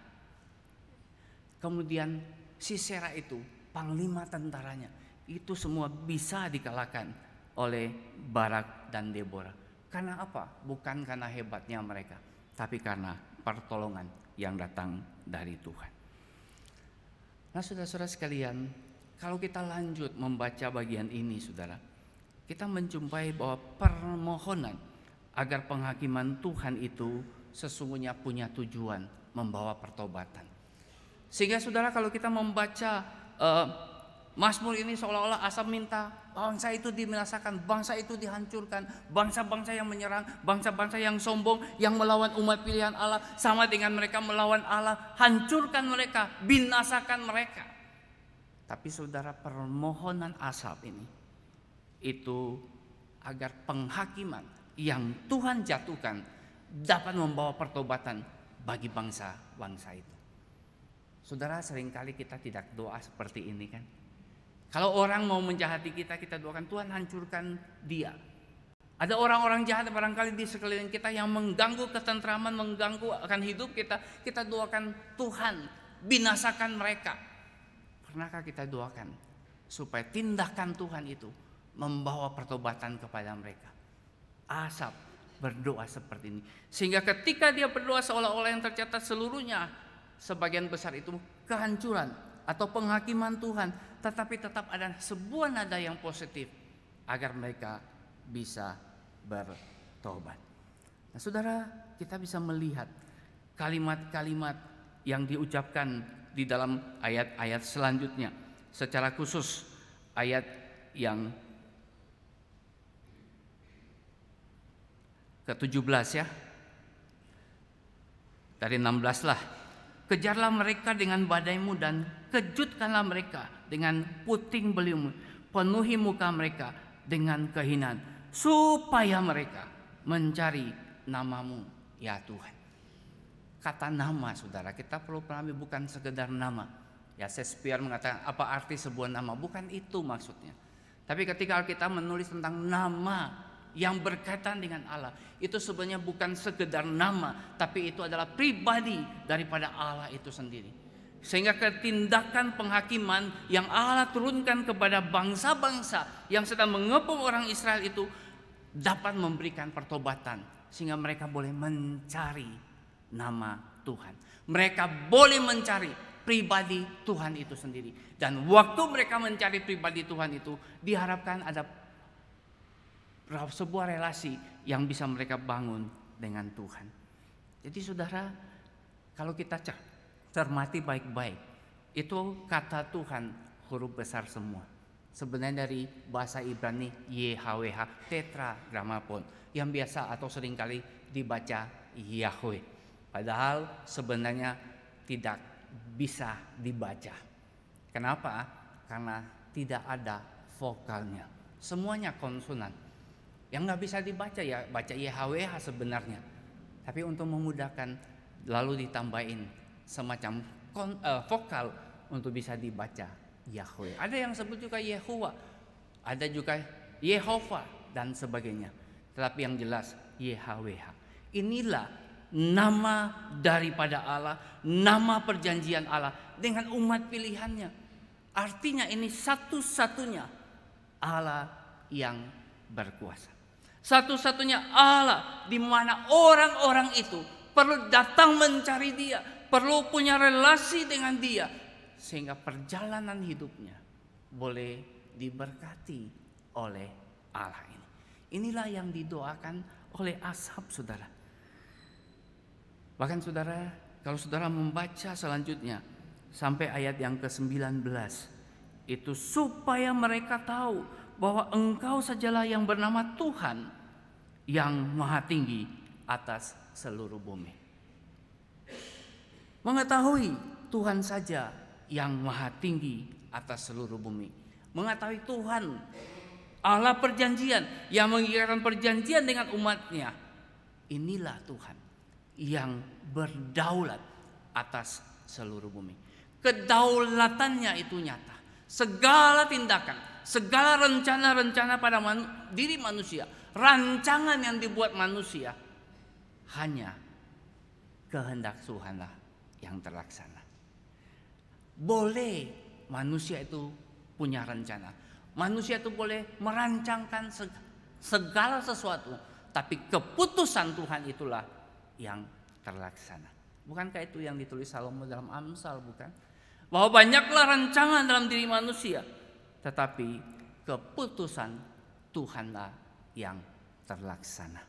Kemudian Sisera itu panglima tentaranya. Itu semua bisa dikalahkan oleh Barak dan Deborah. Karena apa? Bukan karena hebatnya mereka, tapi karena pertolongan yang datang dari Tuhan. Nah, saudara-saudara sekalian, kalau kita lanjut membaca bagian ini, saudara, kita menjumpai bahwa permohonan agar penghakiman Tuhan itu sesungguhnya punya tujuan membawa pertobatan. Sehingga saudara, kalau kita membaca Mazmur ini seolah-olah Asaf minta bangsa itu dibinasakan, bangsa itu dihancurkan, bangsa-bangsa yang menyerang, bangsa-bangsa yang sombong, yang melawan umat pilihan Allah, sama dengan mereka melawan Allah, hancurkan mereka, binasakan mereka. Tapi saudara, permohonan Asaf ini itu agar penghakiman yang Tuhan jatuhkan dapat membawa pertobatan bagi bangsa-bangsa itu. Saudara, seringkali kita tidak doa seperti ini kan. Kalau orang mau menjahati kita, kita doakan Tuhan hancurkan dia. Ada orang-orang jahat barangkali di sekeliling kita yang mengganggu ketentraman, mengganggu akan hidup kita. Kita doakan Tuhan binasakan mereka. Pernahkah kita doakan supaya tindakan Tuhan itu membawa pertobatan kepada mereka? Asaf berdoa seperti ini. Sehingga ketika dia berdoa seolah-olah yang tercatat seluruhnya, sebagian besar itu kehancuran atau penghakiman Tuhan, tetapi tetap ada sebuah nada yang positif agar mereka bisa bertobat. Nah, saudara, kita bisa melihat kalimat-kalimat yang diucapkan di dalam ayat-ayat selanjutnya, secara khusus ayat yang ke-17 ya, dari 16 lah. Kejarlah mereka dengan badaimu dan kejutkanlah mereka dengan puting beliung. Penuhi muka mereka dengan kehinaan, supaya mereka mencari namamu ya Tuhan. Kata nama, saudara, kita perlu pahami bukan sekedar nama. Ya, Shakespeare mengatakan apa arti sebuah nama, bukan itu maksudnya. Tapi ketika Alkitab menulis tentang nama yang berkaitan dengan Allah, itu sebenarnya bukan sekedar nama, tapi itu adalah pribadi daripada Allah itu sendiri. Sehingga ketindakan penghakiman yang Allah turunkan kepada bangsa-bangsa yang sedang mengepung orang Israel itu dapat memberikan pertobatan, sehingga mereka boleh mencari nama Tuhan. Mereka boleh mencari pribadi Tuhan itu sendiri. Dan waktu mereka mencari pribadi Tuhan itu, diharapkan ada sebuah relasi yang bisa mereka bangun dengan Tuhan. Jadi saudara, kalau kita cermati baik-baik, itu kata Tuhan huruf besar semua. Sebenarnya dari bahasa Ibrani YHWH, tetragramapon, yang biasa atau seringkali dibaca Yahweh. Padahal sebenarnya tidak bisa dibaca. Kenapa? Karena tidak ada vokalnya, semuanya konsonan. Yang nggak bisa dibaca ya baca YHWH sebenarnya. Tapi untuk memudahkan lalu ditambahin semacam vokal untuk bisa dibaca Yahweh. Ada yang sebut juga Yehuwa, ada juga Yehova dan sebagainya. Tetapi yang jelas YHWH. Inilah nama daripada Allah, nama perjanjian Allah dengan umat pilihannya. Artinya ini satu-satunya Allah yang berkuasa. Satu-satunya Allah di mana orang-orang itu perlu datang mencari Dia, perlu punya relasi dengan Dia, sehingga perjalanan hidupnya boleh diberkati oleh Allah ini. Inilah yang didoakan oleh Asaf, saudara. Bahkan saudara, kalau saudara membaca selanjutnya sampai ayat yang ke-19, itu supaya mereka tahu bahwa Engkau sajalah yang bernama Tuhan yang maha tinggi atas seluruh bumi. Mengetahui Tuhan saja yang maha tinggi atas seluruh bumi. Mengetahui Tuhan Allah perjanjian yang mengikrarkan perjanjian dengan umatnya. Inilah Tuhan yang berdaulat atas seluruh bumi. Kedaulatannya itu nyata. Segala tindakan, segala rencana-rencana pada diri manusia, rancangan yang dibuat manusia, hanya kehendak Tuhanlah yang terlaksana. Boleh manusia itu punya rencana, manusia itu boleh merancangkan segala sesuatu, tapi keputusan Tuhan itulah yang terlaksana. Bukankah itu yang ditulis Salomo dalam Amsal, bukan? Bahwa banyaklah rancangan dalam diri manusia, tetapi keputusan Tuhanlah yang terlaksana.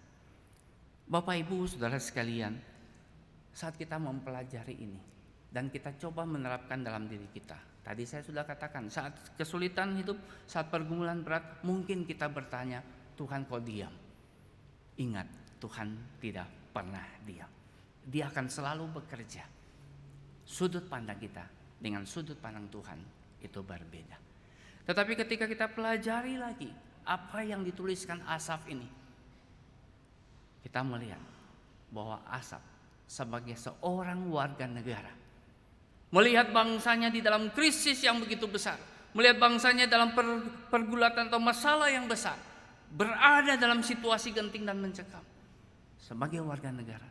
Bapak Ibu Saudara sekalian, saat kita mempelajari ini dan kita coba menerapkan dalam diri kita, Tadi saya sudah katakan, saat kesulitan hidup, saat pergumulan berat, mungkin kita bertanya, Tuhan kok diam? Ingat, Tuhan tidak pernah diam. Dia akan selalu bekerja. Sudut pandang kita dengan sudut pandang Tuhan itu berbeda. Tetapi ketika kita pelajari lagi apa yang dituliskan Asaf ini, kita melihat bahwa Asaf sebagai seorang warga negara, melihat bangsanya di dalam krisis yang begitu besar, melihat bangsanya dalam pergulatan atau masalah yang besar, berada dalam situasi genting dan mencekam. Sebagai warga negara,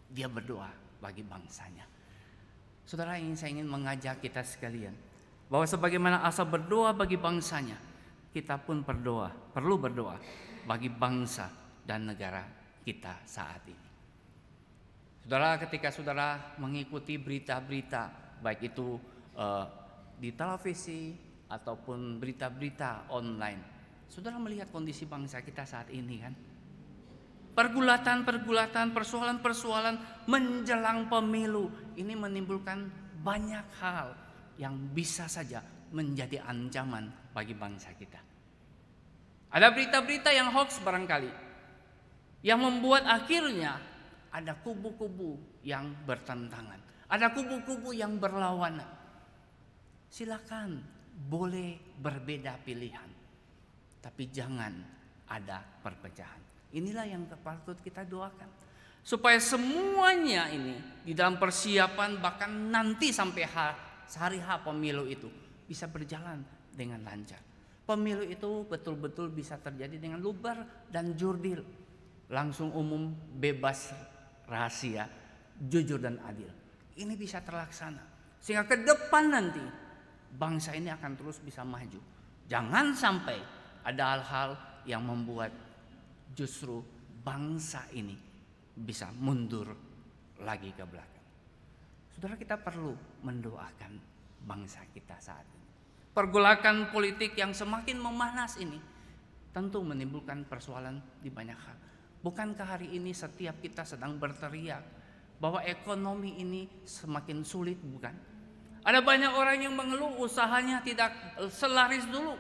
dia berdoa bagi bangsanya. Saudara, saya ingin mengajak kita sekalian bahwa sebagaimana Asaf berdoa bagi bangsanya, kita pun perlu berdoa bagi bangsa dan negara kita saat ini. Saudara, ketika saudara mengikuti berita-berita, baik itu di televisi ataupun berita-berita online, saudara melihat kondisi bangsa kita saat ini kan? Pergulatan, persoalan-persoalan menjelang pemilu ini menimbulkan banyak hal yang bisa saja menjadi ancaman bagi bangsa kita. Ada berita-berita yang hoax barangkali, yang membuat akhirnya ada kubu-kubu yang bertentangan, ada kubu-kubu yang berlawanan. Silakan, boleh berbeda pilihan, tapi jangan ada perpecahan. Inilah yang patut kita doakan, supaya semuanya ini di dalam persiapan, bahkan nanti sampai hari H pemilu itu bisa berjalan dengan lancar. Pemilu itu betul-betul bisa terjadi dengan luber dan jurdil, langsung umum, bebas, rahasia, jujur dan adil. Ini bisa terlaksana sehingga ke depan nanti bangsa ini akan terus bisa maju. Jangan sampai ada hal-hal yang membuat justru bangsa ini bisa mundur lagi ke belakang. Saudara, kita perlu mendoakan bangsa kita saat ini. Pergolakan politik yang semakin memanas ini tentu menimbulkan persoalan di banyak hal. Bukankah hari ini setiap kita sedang berteriak bahwa ekonomi ini semakin sulit, bukan? Ada banyak orang yang mengeluh usahanya tidak selaris dulu,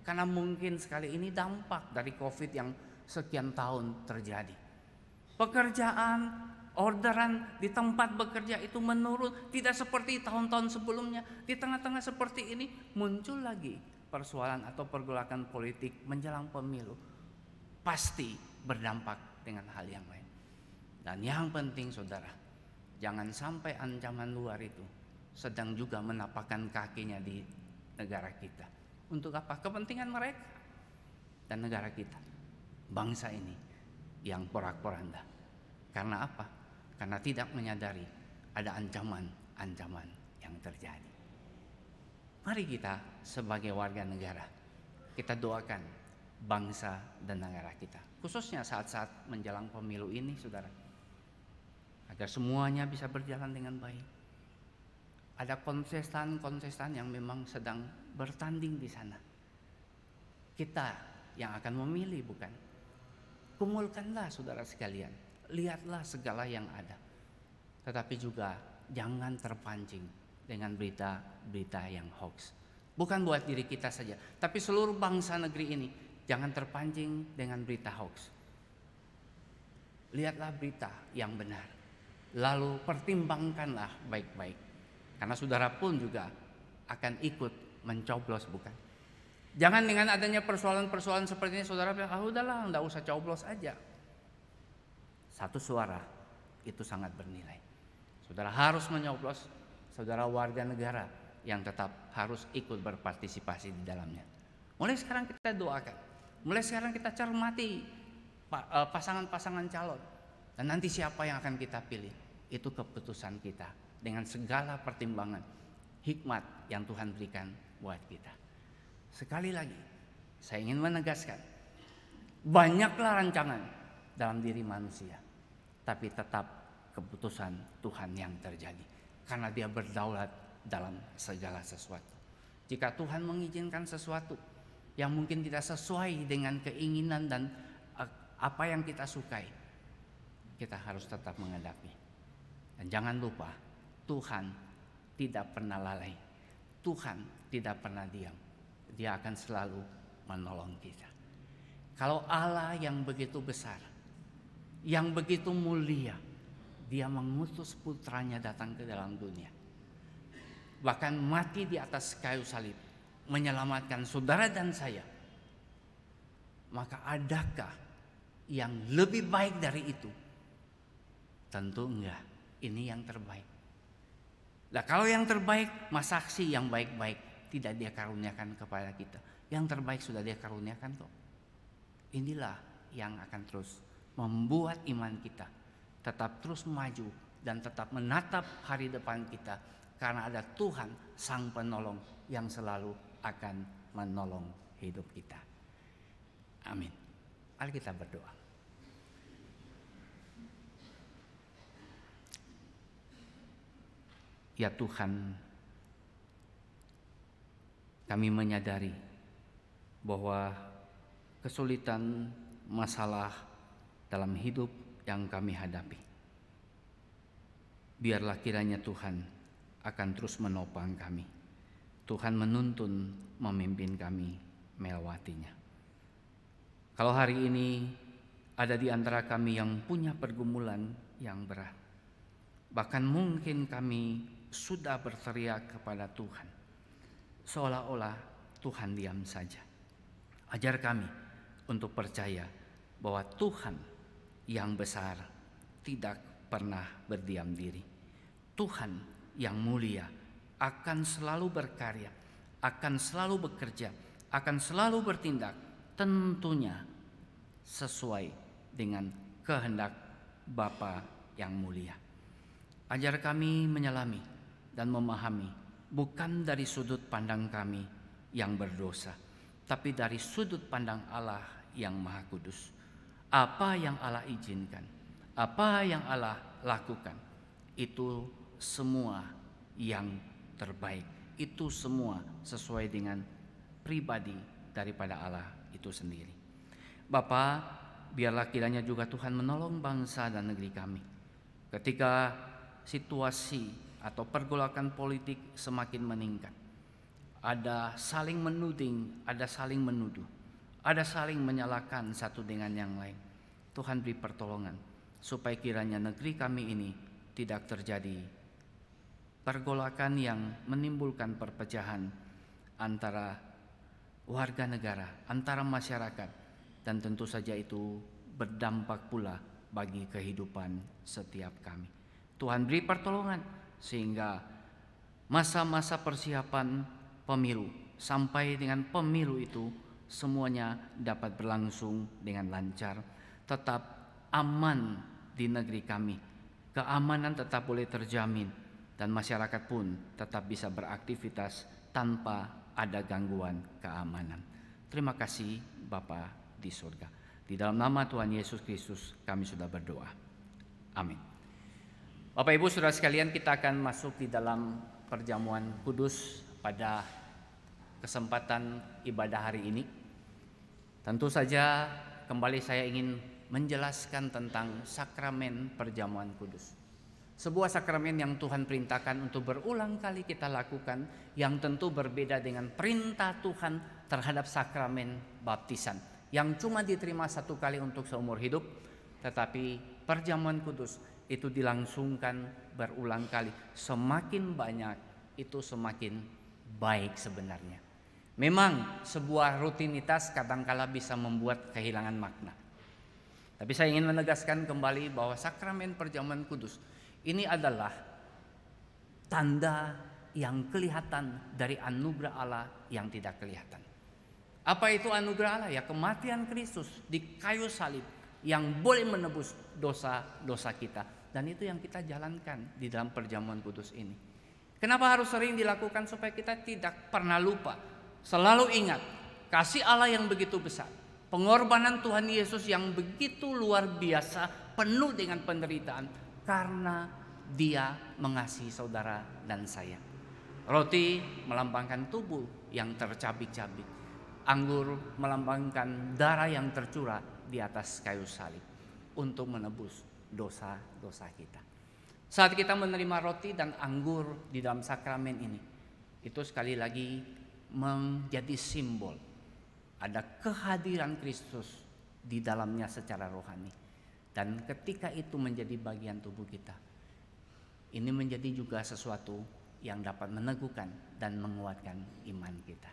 karena mungkin sekali ini dampak dari COVID yang sekian tahun terjadi. Pekerjaan, orderan di tempat bekerja itu menurun, tidak seperti tahun-tahun sebelumnya. Di tengah-tengah seperti ini muncul lagi persoalan atau pergolakan politik menjelang pemilu. Pasti berdampak dengan hal yang lain. Dan yang penting saudara, jangan sampai ancaman luar itu sedang juga menapakkan kakinya di negara kita. Untuk apa? Kepentingan mereka dan negara kita, bangsa ini yang porak-poranda. Karena apa? Karena tidak menyadari ada ancaman-ancaman yang terjadi. Mari kita sebagai warga negara, kita doakan bangsa dan negara kita, khususnya saat-saat menjelang pemilu ini, saudara, agar semuanya bisa berjalan dengan baik. Ada kontestan-kontestan yang memang sedang bertanding di sana. Kita yang akan memilih, bukan? Kumpulkanlah saudara sekalian, lihatlah segala yang ada. Tetapi juga jangan terpancing dengan berita-berita yang hoax. Bukan buat diri kita saja, tapi seluruh bangsa negeri ini jangan terpancing dengan berita hoax. Lihatlah berita yang benar, lalu pertimbangkanlah baik-baik. Karena saudara pun juga akan ikut mencoblos, bukan? Jangan dengan adanya persoalan-persoalan seperti ini saudara bilang, udahlah, enggak usah coblos aja. Satu suara itu sangat bernilai. Saudara harus menyoblos, saudara warga negara yang tetap harus ikut berpartisipasi di dalamnya. Mulai sekarang kita doakan, mulai sekarang kita cermati pasangan-pasangan calon, dan nanti siapa yang akan kita pilih, itu keputusan kita dengan segala pertimbangan, hikmat yang Tuhan berikan buat kita. Sekali lagi, saya ingin menegaskan, banyaklah rancangan dalam diri manusia, tapi tetap keputusan Tuhan yang terjadi, karena Dia berdaulat dalam segala sesuatu. Jika Tuhan mengizinkan sesuatu yang mungkin tidak sesuai dengan keinginan dan apa yang kita sukai, kita harus tetap menghadapi. Dan jangan lupa, Tuhan tidak pernah lalai, Tuhan tidak pernah diam. Dia akan selalu menolong kita. Kalau Allah yang begitu besar, yang begitu mulia, Dia mengutus putranya datang ke dalam dunia, bahkan mati di atas kayu salib, menyelamatkan saudara dan saya, maka adakah yang lebih baik dari itu? Tentu enggak. Ini yang terbaik. Nah, kalau yang terbaik, masa sih yang baik-baik tidak Dia karuniakan kepada kita? Yang terbaik sudah Dia karuniakan kok. Inilah yang akan terus membuat iman kita tetap terus maju dan tetap menatap hari depan kita, karena ada Tuhan Sang Penolong yang selalu akan menolong hidup kita. Amin. Mari kita berdoa. Ya Tuhan, kami menyadari bahwa kesulitan, masalah dalam hidup yang kami hadapi, biarlah kiranya Tuhan akan terus menopang kami. Tuhan menuntun, memimpin kami melewatinya. Kalau hari ini ada di antara kami yang punya pergumulan yang berat, bahkan mungkin kami sudah berteriak kepada Tuhan, seolah-olah Tuhan diam saja. Ajar kami untuk percaya bahwa Tuhan yang besar tidak pernah berdiam diri. Tuhan yang mulia akan selalu berkarya, akan selalu bekerja, akan selalu bertindak, tentunya sesuai dengan kehendak Bapa yang mulia. Ajar kami menyelami dan memahami bukan dari sudut pandang kami yang berdosa, tapi dari sudut pandang Allah yang Maha Kudus. Apa yang Allah izinkan, apa yang Allah lakukan, itu semua yang terbaik. Itu semua sesuai dengan pribadi daripada Allah itu sendiri. Bapa, biarlah kiranya juga Tuhan menolong bangsa dan negeri kami ketika situasi atau pergolakan politik semakin meningkat. Ada saling menuding, ada saling menuduh, ada saling menyalahkan satu dengan yang lain. Tuhan beri pertolongan supaya kiranya negeri kami ini tidak terjadi pergolakan yang menimbulkan perpecahan antara warga negara, antara masyarakat, dan tentu saja itu berdampak pula bagi kehidupan setiap kami. Tuhan beri pertolongan sehingga masa-masa persiapan pemilu sampai dengan pemilu itu semuanya dapat berlangsung dengan lancar, tetap aman di negeri kami. Keamanan tetap boleh terjamin dan masyarakat pun tetap bisa beraktivitas tanpa ada gangguan keamanan. Terima kasih Bapa di surga. Di dalam nama Tuhan Yesus Kristus kami sudah berdoa. Amin. Bapak Ibu Saudara sekalian, kita akan masuk di dalam perjamuan kudus pada kesempatan ibadah hari ini. Tentu saja kembali saya ingin menjelaskan tentang sakramen perjamuan kudus. Sebuah sakramen yang Tuhan perintahkan untuk berulang kali kita lakukan, yang tentu berbeda dengan perintah Tuhan terhadap sakramen baptisan yang cuma diterima satu kali untuk seumur hidup, tetapi perjamuan kudus itu dilangsungkan berulang kali. Semakin banyak itu semakin baik sebenarnya. Memang sebuah rutinitas kadangkala bisa membuat kehilangan makna. Tapi saya ingin menegaskan kembali bahwa sakramen perjamuan kudus ini adalah tanda yang kelihatan dari anugerah Allah yang tidak kelihatan. Apa itu anugerah Allah? Ya, kematian Kristus di kayu salib yang boleh menebus dosa-dosa kita. Dan itu yang kita jalankan di dalam perjamuan kudus ini. Kenapa harus sering dilakukan? Supaya kita tidak pernah lupa, selalu ingat kasih Allah yang begitu besar, pengorbanan Tuhan Yesus yang begitu luar biasa, penuh dengan penderitaan, karena Dia mengasihi saudara dan saya. Roti melambangkan tubuh yang tercabik-cabik, anggur melambangkan darah yang tercurah di atas kayu salib untuk menebus dosa-dosa kita. Saat kita menerima roti dan anggur di dalam sakramen ini, itu sekali lagi menjadi simbol ada kehadiran Kristus di dalamnya secara rohani. Dan ketika itu menjadi bagian tubuh kita, ini menjadi juga sesuatu yang dapat meneguhkan dan menguatkan iman kita.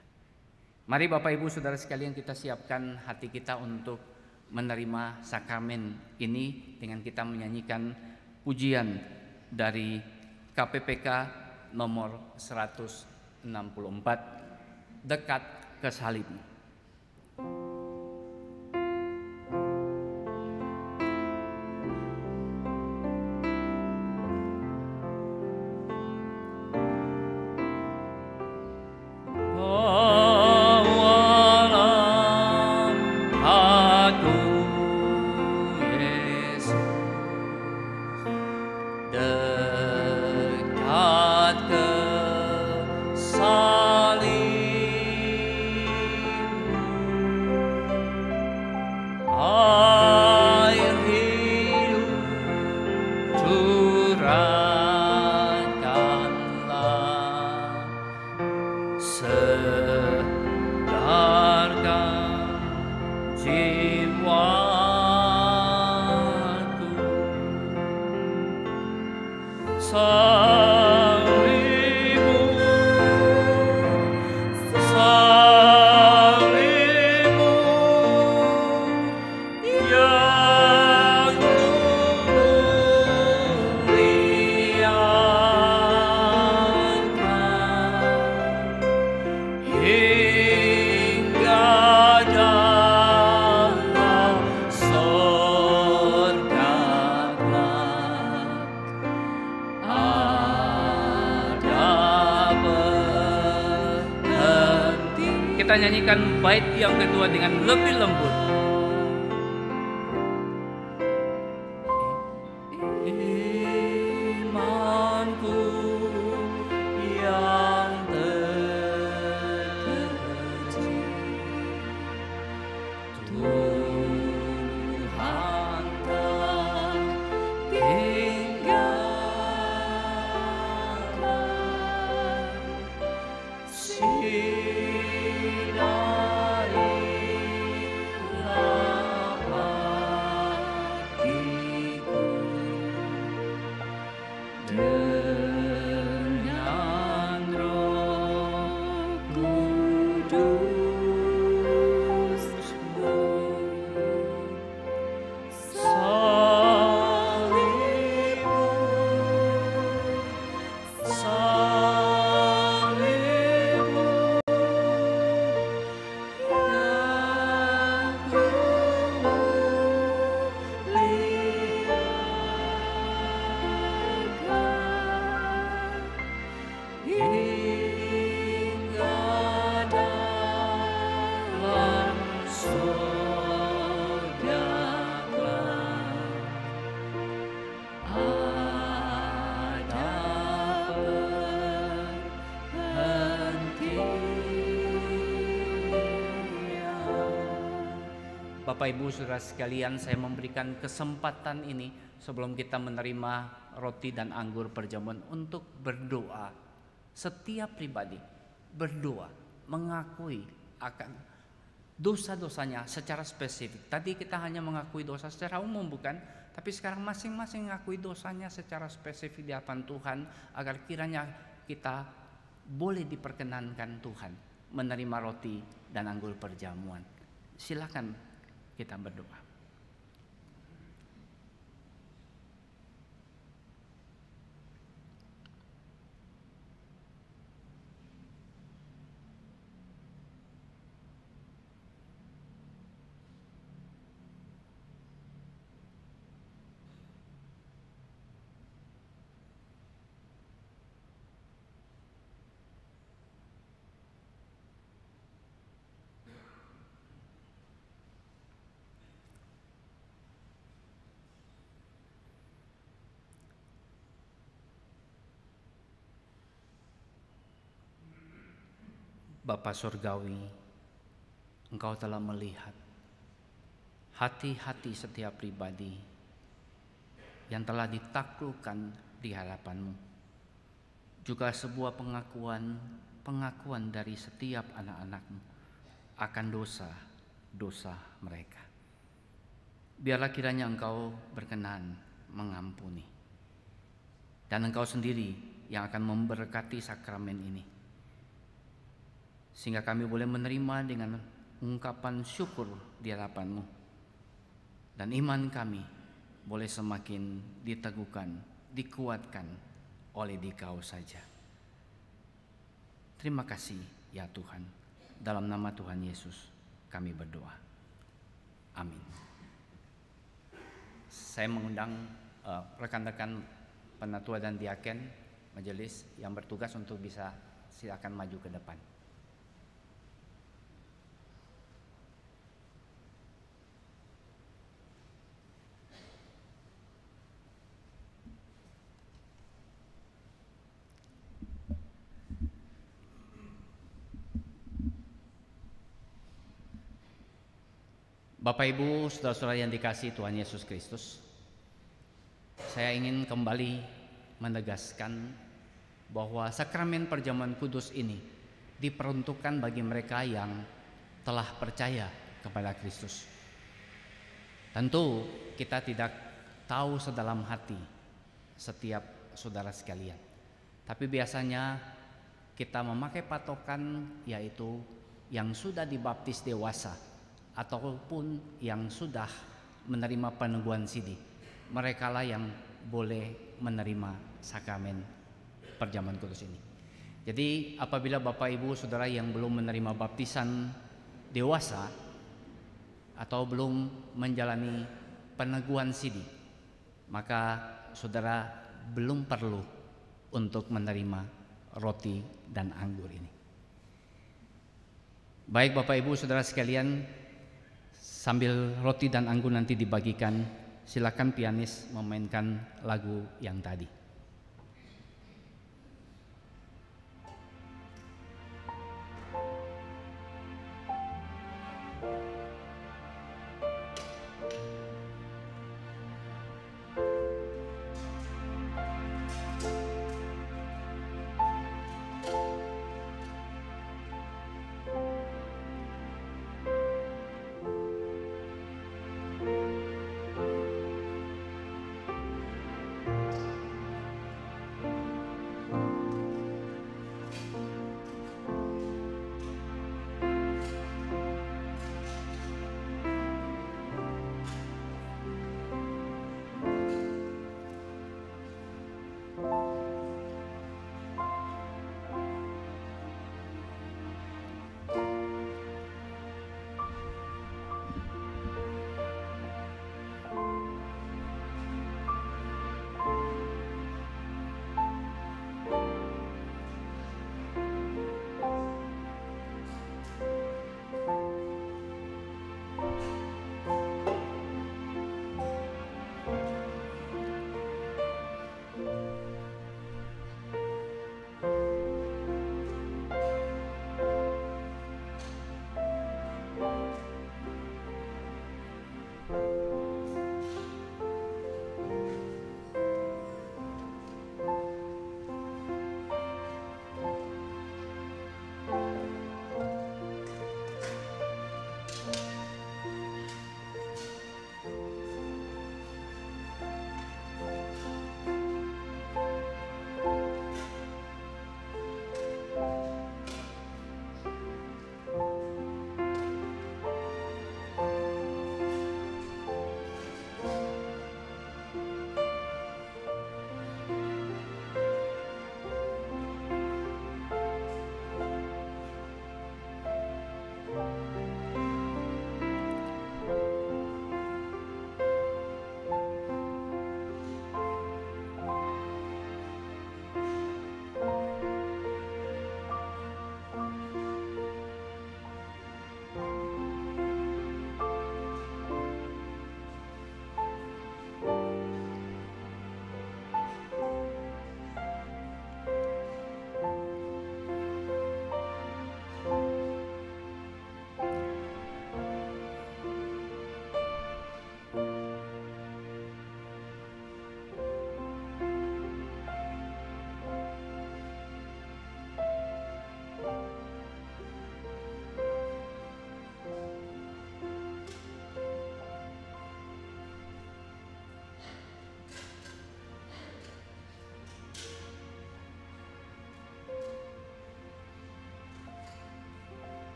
Mari Bapak Ibu Saudara sekalian, kita siapkan hati kita untuk menerima sakramen ini dengan kita menyanyikan pujian dari KPPK nomor 164, Dekat ke Salib. Kita nyanyikan bait yang kedua dengan lebih lembut. Imanku yang terkecil, Tuhan tak tinggalkan. Bapak Ibu Saudara sekalian, saya memberikan kesempatan ini sebelum kita menerima roti dan anggur perjamuan untuk berdoa. Setiap pribadi berdoa, mengakui akan dosa-dosanya secara spesifik. Tadi kita hanya mengakui dosa secara umum, bukan? Tapi sekarang masing-masing mengakui dosanya secara spesifik di hadapan Tuhan, agar kiranya kita boleh diperkenankan Tuhan menerima roti dan anggur perjamuan. Silakan kita berdoa. Bapa Surgawi, Engkau telah melihat hati-hati setiap pribadi yang telah ditaklukkan di hadapan-Mu. Juga sebuah pengakuan pengakuan dari setiap anak-anak-Mu akan dosa-dosa mereka. Biarlah kiranya Engkau berkenan mengampuni, dan Engkau sendiri yang akan memberkati sakramen ini, sehingga kami boleh menerima dengan ungkapan syukur di hadapan-Mu, dan iman kami boleh semakin diteguhkan, dikuatkan oleh Dikau saja. Terima kasih ya Tuhan. Dalam nama Tuhan Yesus kami berdoa. Amin. Saya mengundang rekan-rekan penatua dan diaken majelis yang bertugas untuk bisa silakan maju ke depan. Bapak Ibu, saudara-saudara yang dikasihi Tuhan Yesus Kristus, saya ingin kembali menegaskan bahwa sakramen perjamuan kudus ini diperuntukkan bagi mereka yang telah percaya kepada Kristus. Tentu kita tidak tahu sedalam hati setiap saudara sekalian, tapi biasanya kita memakai patokan yaitu yang sudah dibaptis dewasa ataupun yang sudah menerima peneguhan sidi. Merekalah yang boleh menerima sakramen perjamuan kudus ini. Jadi apabila Bapak Ibu Saudara yang belum menerima baptisan dewasa atau belum menjalani peneguhan sidi, maka saudara belum perlu untuk menerima roti dan anggur ini. Baik Bapak Ibu Saudara sekalian, sambil roti dan anggur nanti dibagikan, silakan pianis memainkan lagu yang tadi.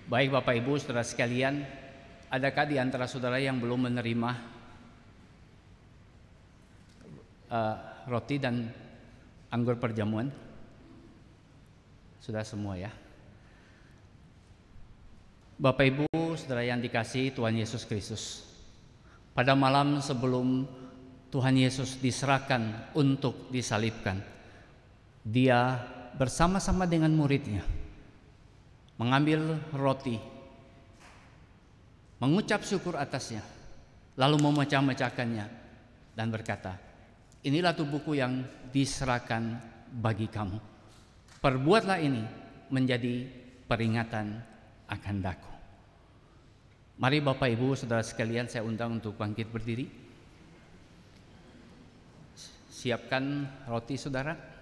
Baik Bapak Ibu, saudara sekalian, adakah di antara saudara yang belum menerima roti dan anggur perjamuan? Sudah semua ya. Bapak Ibu, saudara yang dikasihi Tuhan Yesus Kristus, pada malam sebelum Tuhan Yesus diserahkan untuk disalibkan, Dia bersama-sama dengan muridnya mengambil roti, mengucap syukur atasnya, lalu memecah-mecahkannya dan berkata, "Inilah tubuhku yang diserahkan bagi kamu. Perbuatlah ini menjadi peringatan akan daku." Mari Bapak Ibu saudara sekalian, saya undang untuk bangkit berdiri. Siapkan roti saudara.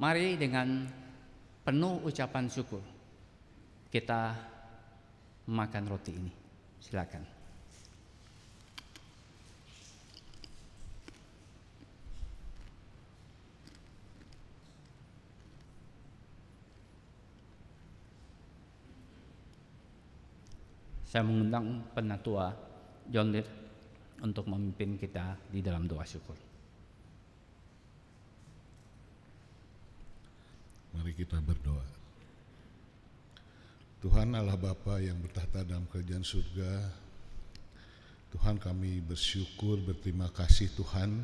Mari dengan penuh ucapan syukur kita makan roti ini. Silakan. Saya mengundang Penatua John Lead untuk memimpin kita di dalam doa syukur. Mari kita berdoa. Tuhan Allah Bapa yang bertahta dalam kerajaan surga, Tuhan kami bersyukur, berterima kasih Tuhan,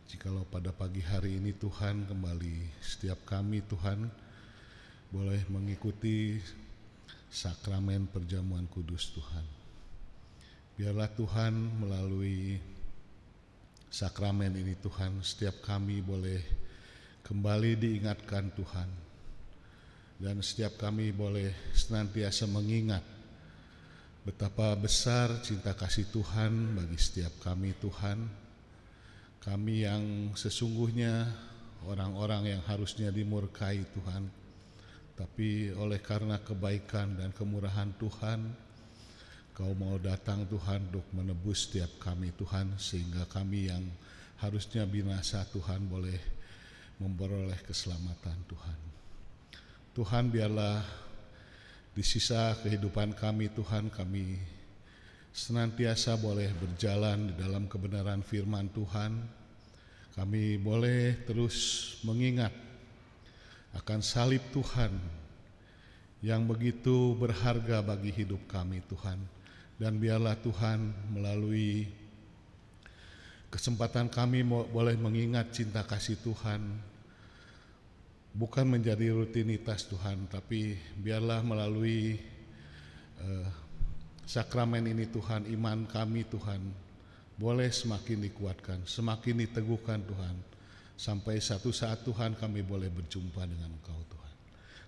jikalau pada pagi hari ini Tuhan kembali setiap kami Tuhan boleh mengikuti sakramen perjamuan kudus Tuhan. Biarlah Tuhan melalui sakramen ini Tuhan, setiap kami boleh kembali diingatkan Tuhan, dan setiap kami boleh senantiasa mengingat betapa besar cinta kasih Tuhan bagi setiap kami Tuhan. Kami yang sesungguhnya orang-orang yang harusnya dimurkai Tuhan, tapi oleh karena kebaikan dan kemurahan Tuhan, Kau mau datang Tuhan untuk menebus setiap kami Tuhan, sehingga kami yang harusnya binasa Tuhan boleh memperoleh keselamatan Tuhan. Tuhan, biarlah di sisa kehidupan kami Tuhan, kami senantiasa boleh berjalan di dalam kebenaran firman Tuhan. Kami boleh terus mengingat akan salib Tuhan yang begitu berharga bagi hidup kami Tuhan. Dan biarlah Tuhan melalui kesempatan kami boleh mengingat cinta kasih Tuhan, bukan menjadi rutinitas Tuhan, tapi biarlah melalui sakramen ini Tuhan, iman kami Tuhan boleh semakin dikuatkan, semakin diteguhkan Tuhan, sampai satu saat Tuhan kami boleh berjumpa dengan Engkau Tuhan.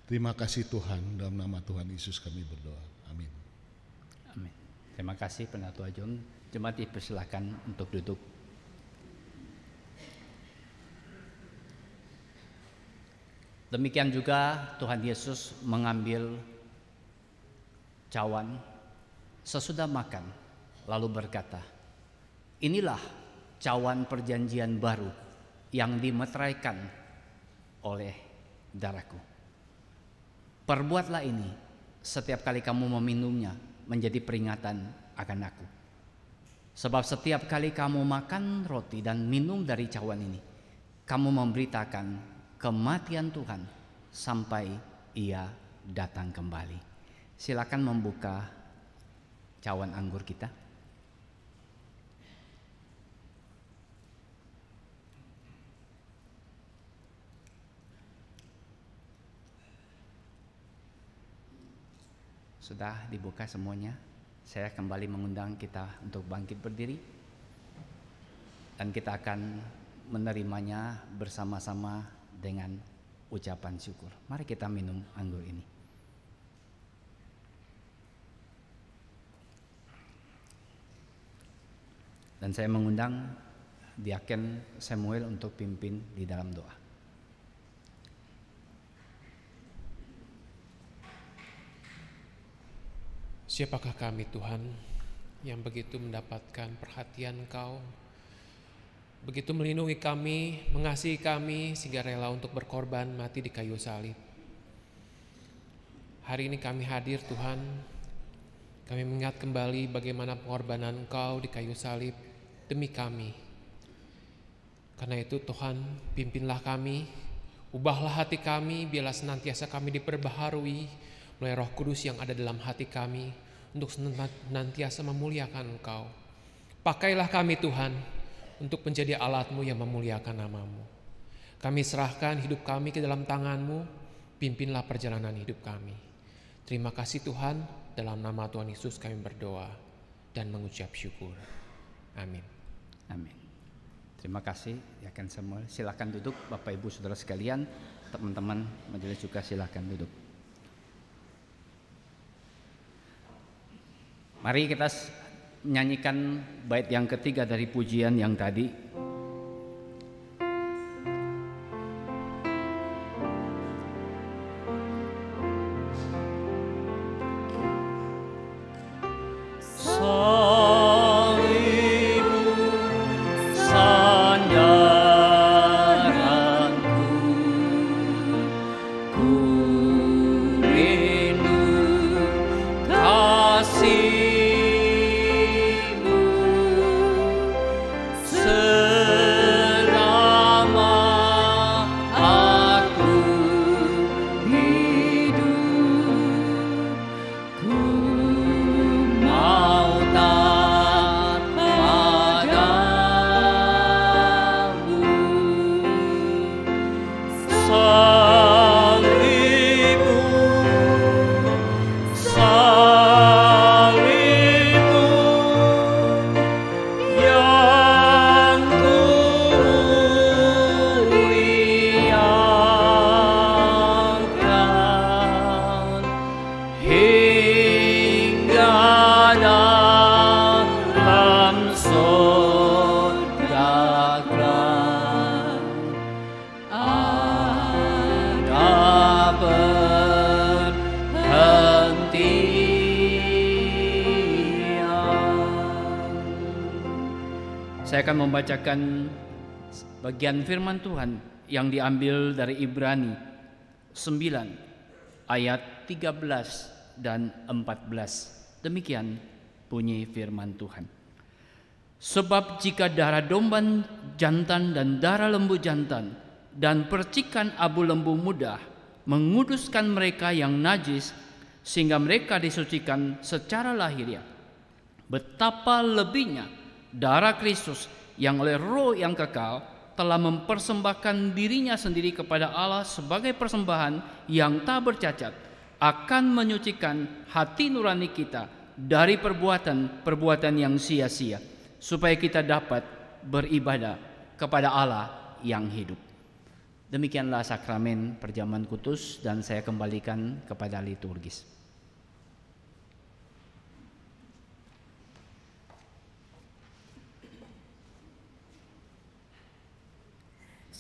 Terima kasih Tuhan, dalam nama Tuhan Yesus kami berdoa. Amin. Amin. Terima kasih Penatua John. Jemaat dipersilakan untuk duduk. Demikian juga Tuhan Yesus mengambil cawan sesudah makan, lalu berkata, "Inilah cawan perjanjian baru yang dimeteraikan oleh darahku. Perbuatlah ini setiap kali kamu meminumnya menjadi peringatan akan aku. Sebab setiap kali kamu makan roti dan minum dari cawan ini, kamu memberitakan kematian Tuhan sampai Ia datang kembali." Silakan membuka cawan anggur kita. Sudah dibuka semuanya. Saya kembali mengundang kita untuk bangkit berdiri, dan kita akan menerimanya bersama-sama dengan ucapan syukur. Mari kita minum anggur ini. Dan saya mengundang Diaken Samuel untuk pimpin di dalam doa. Siapakah kami Tuhan yang begitu mendapatkan perhatian Kau begitu melindungi kami, mengasihi kami, sehingga rela untuk berkorban mati di kayu salib. Hari ini kami hadir Tuhan, kami mengingat kembali bagaimana pengorbanan Engkau di kayu salib demi kami. Karena itu Tuhan, pimpinlah kami, ubahlah hati kami, biarlah senantiasa kami diperbaharui oleh Roh Kudus yang ada dalam hati kami untuk senantiasa memuliakan Engkau. Pakailah kami Tuhan untuk menjadi alat-Mu yang memuliakan nama-Mu. Kami serahkan hidup kami ke dalam tangan-Mu, pimpinlah perjalanan hidup kami. Terima kasih Tuhan, dalam nama Tuhan Yesus kami berdoa dan mengucap syukur. Amin. Amin. Terima kasih Yakan Samuel. Silakan duduk Bapak Ibu Saudara sekalian, teman-teman majelis juga silakan duduk. Mari kita menyanyikan bait yang ketiga dari pujian yang tadi. Saya akan membacakan bagian firman Tuhan yang diambil dari Ibrani 9 ayat 13 dan 14. Demikian bunyi firman Tuhan. Sebab jika darah domba jantan dan darah lembu jantan dan percikan abu lembu muda menguduskan mereka yang najis sehingga mereka disucikan secara lahiriah, betapa lebihnya darah Kristus yang oleh Roh yang kekal telah mempersembahkan dirinya sendiri kepada Allah sebagai persembahan yang tak bercacat, akan menyucikan hati nurani kita dari perbuatan yang sia-sia, supaya kita dapat beribadah kepada Allah yang hidup. Demikianlah sakramen perjamuan kudus, dan saya kembalikan kepada liturgis.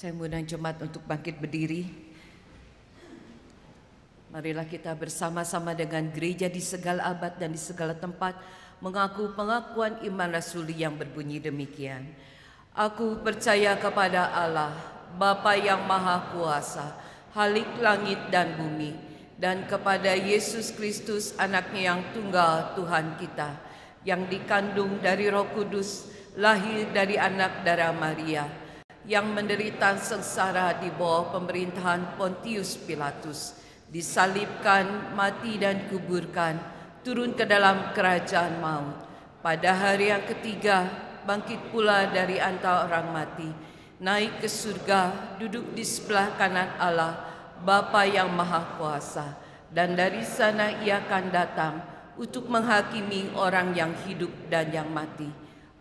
Saya mengundang jemaat untuk bangkit berdiri. Marilah kita bersama-sama dengan gereja di segala abad dan di segala tempat mengaku pengakuan iman rasuli yang berbunyi demikian. Aku percaya kepada Allah, Bapa yang Maha Kuasa, Khalik langit dan bumi, dan kepada Yesus Kristus, Anaknya yang tunggal Tuhan kita, yang dikandung dari Roh Kudus, lahir dari anak darah Maria, yang menderita sengsara di bawah pemerintahan Pontius Pilatus, disalibkan, mati dan kuburkan, turun ke dalam kerajaan maut. Pada hari yang ketiga, bangkit pula dari antara orang mati, naik ke surga, duduk di sebelah kanan Allah, Bapa yang Maha Kuasa, dan dari sana Ia akan datang untuk menghakimi orang yang hidup dan yang mati.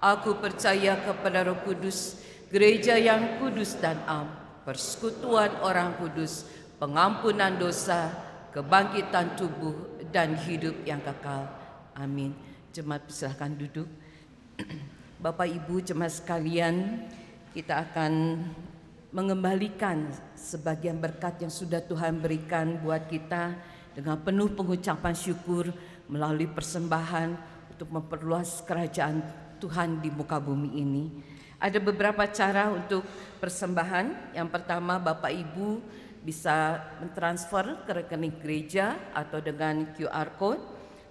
Aku percaya kepada Roh Kudus, gereja yang kudus dan am, persekutuan orang kudus, pengampunan dosa, kebangkitan tubuh, dan hidup yang kekal. Amin. Jemaat silakan duduk. Bapak Ibu jemaat sekalian, kita akan mengembalikan sebagian berkat yang sudah Tuhan berikan buat kita dengan penuh pengucapan syukur melalui persembahan untuk memperluas kerajaan Tuhan di muka bumi ini. Ada beberapa cara untuk persembahan. Yang pertama, Bapak Ibu bisa mentransfer ke rekening gereja atau dengan QR code.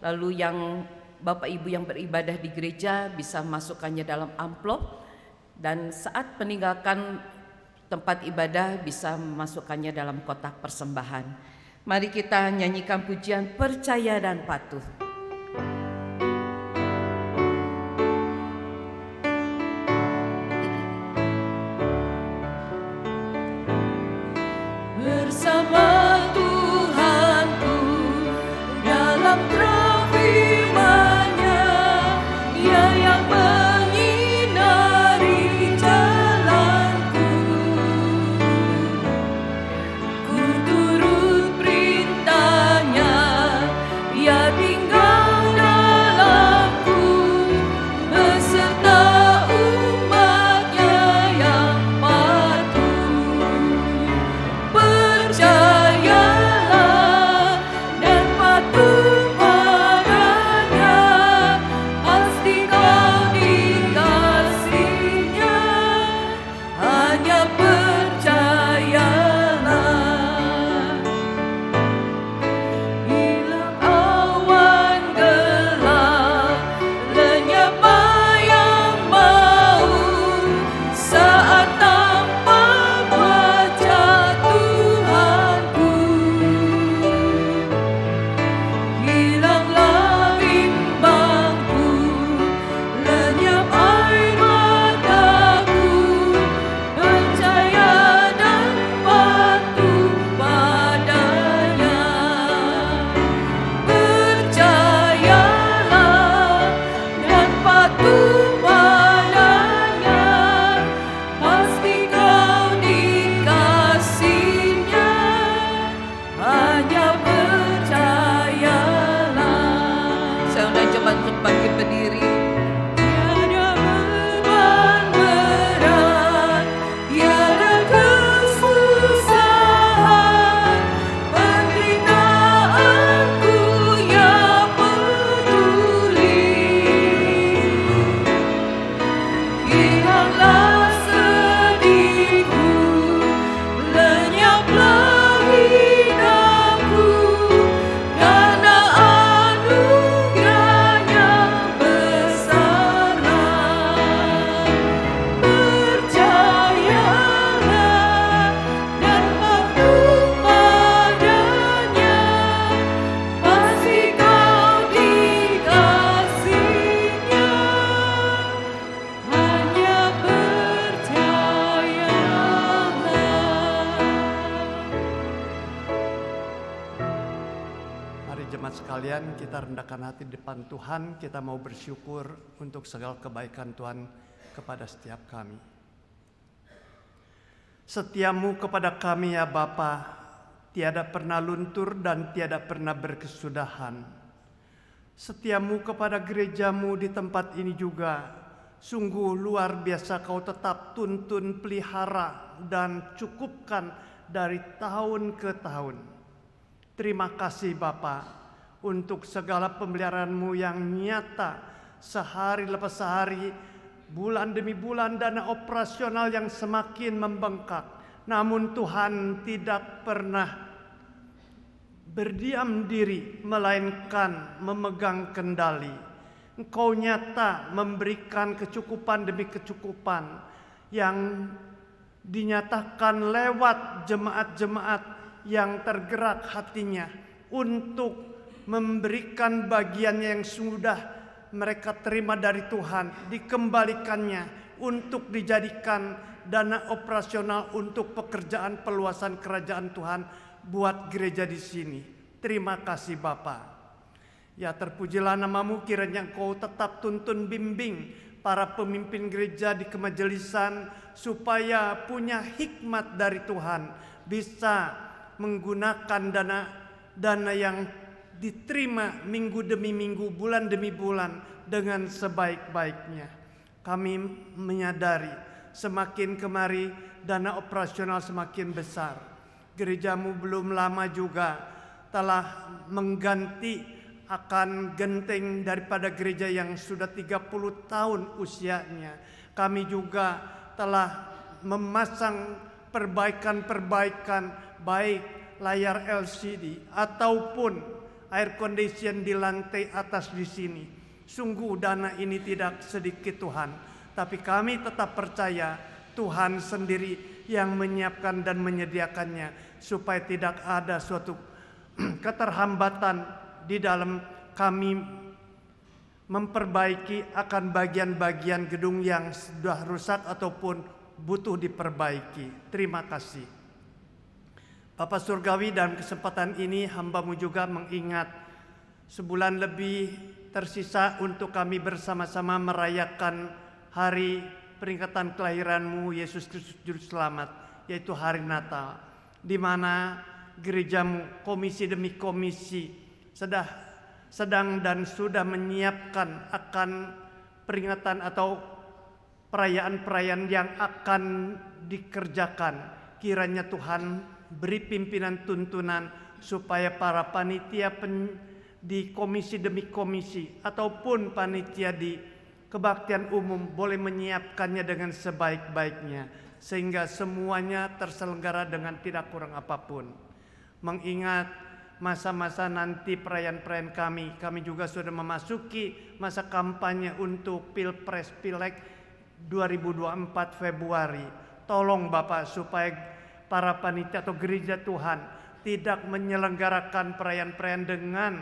Lalu yang Bapak Ibu yang beribadah di gereja bisa masukkannya dalam amplop, dan saat meninggalkan tempat ibadah bisa memasukkannya dalam kotak persembahan. Mari kita nyanyikan pujian Percaya dan Patuh. Bersama Tuhanku dalam terang firman-Nya, Dia yang menyinari jalanku. Ku turut perintah-Nya, Dia tinggal dalamku, beserta umat-Nya yang patuh. Percayalah dan patuh padanya, pasti kau dikasihinya. Hanya percayalah. Hilang awan gelap, lenyap bayang maut, saat tampak wajah Tuhanku. Hilanglah bimbangku, lenyap air mataku, percaya dan patuh padanya. Percayalah dan patuh padanya, pasti kau dikasihinya. Hanya percayalah. Saya undang jemaat untuk bangkit berdiri. Tiada beban berat, tiada kesusahan, penderitaanku yang peduli. Hilanglah sedihku, lenyaplah hinaku, karena anugerah-Nya besarlah. Percayalah dan patuh padanya, pasti kau dikasihinya. Hanya percayalah. Mari jemaat sekalian, kita rendahkan hati di depan Tuhan. Kita mau bersyukur untuk segala kebaikan Tuhan kepada setiap kami. Setiamu kepada kami ya Bapa, tiada pernah luntur dan tiada pernah berkesudahan. Setiamu kepada gerejamu di tempat ini juga, sungguh luar biasa kau tetap tuntun, pelihara, dan cukupkan dari tahun ke tahun. Terima kasih Bapa untuk segala pemeliharaan-Mu yang nyata sehari lepas sehari, bulan demi bulan, dana operasional yang semakin membengkak. Namun Tuhan tidak pernah berdiam diri, melainkan memegang kendali. Engkau nyata memberikan kecukupan demi kecukupan yang dinyatakan lewat jemaat-jemaat yang tergerak hatinya untuk memberikan bagiannya yang sudah mereka terima dari Tuhan, dikembalikannya untuk dijadikan dana operasional untuk pekerjaan peluasan kerajaan Tuhan buat gereja di sini. Terima kasih Bapa. Ya, terpujilah nama-Mu, kiranya Engkau tetap tuntun bimbing para pemimpin gereja di kemajelisan supaya punya hikmat dari Tuhan, bisa menggunakan dana yang diterima minggu demi minggu, bulan demi bulan dengan sebaik-baiknya. Kami menyadari semakin kemari dana operasional semakin besar. Gerejamu belum lama juga telah mengganti akan genteng daripada gereja yang sudah 30 tahun usianya. kami juga telah memasang perbaikan-perbaikan baik layar LCD ataupun air condition di lantai atas di sini. Sungguh dana ini tidak sedikit Tuhan, tapi kami tetap percaya Tuhan sendiri yang menyiapkan dan menyediakannya supaya tidak ada suatu keterhambatan di dalam kami memperbaiki akan bagian-bagian gedung yang sudah rusak ataupun butuh diperbaiki. Terima kasih. Bapa Surgawi, dalam kesempatan ini hamba-Mu juga mengingat sebulan lebih tersisa untuk kami bersama-sama merayakan hari peringatan kelahiran-Mu Yesus Kristus Juru Selamat, yaitu hari Natal, di mana gereja-Mu komisi demi komisi sedang dan sudah menyiapkan akan peringatan atau perayaan-perayaan yang akan dikerjakan. Kiranya Tuhan beri pimpinan tuntunan supaya para panitia di komisi demi komisi ataupun panitia di kebaktian umum boleh menyiapkannya dengan sebaik-baiknya sehingga semuanya terselenggara dengan tidak kurang apapun. Mengingat masa-masa nanti perayaan-perayaan kami juga sudah memasuki masa kampanye untuk Pilpres Pileg 2024 Februari. Tolong Bapak supaya para panitia atau gereja Tuhan tidak menyelenggarakan perayaan-perayaan dengan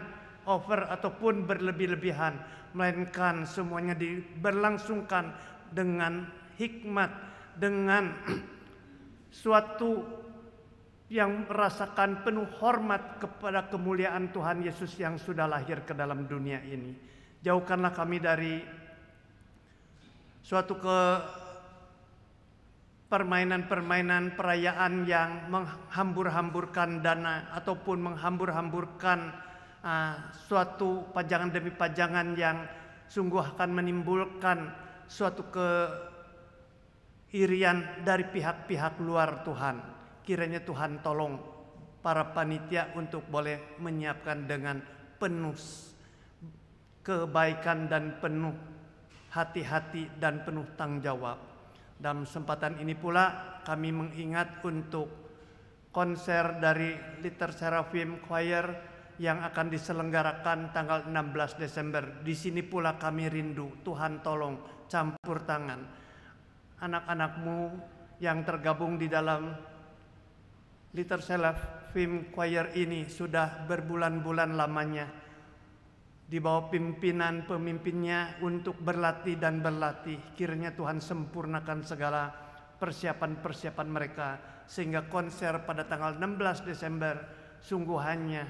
over ataupun berlebih-lebihan, melainkan semuanya diberlangsungkan dengan hikmat, dengan suatu yang merasakan penuh hormat kepada kemuliaan Tuhan Yesus yang sudah lahir ke dalam dunia ini. Jauhkanlah kami dari suatu permainan-permainan perayaan yang menghambur-hamburkan dana ataupun menghambur-hamburkan suatu pajangan demi pajangan yang sungguh akan menimbulkan suatu keirian dari pihak-pihak luar Tuhan. Kiranya Tuhan tolong para panitia untuk boleh menyiapkan dengan penuh kebaikan dan penuh hati-hati dan penuh tanggung jawab. Dalam kesempatan ini pula kami mengingat untuk konser dari Little Seraphim Choir yang akan diselenggarakan tanggal 16 Desember. Di sini pula kami rindu, Tuhan tolong campur tangan. Anak-anak-Mu yang tergabung di dalam Little Seraphim Choir ini sudah berbulan-bulan lamanya di bawah pimpinan pemimpinnya untuk berlatih dan berlatih. Kiranya Tuhan sempurnakan segala persiapan-persiapan mereka sehingga konser pada tanggal 16 Desember sungguh hanya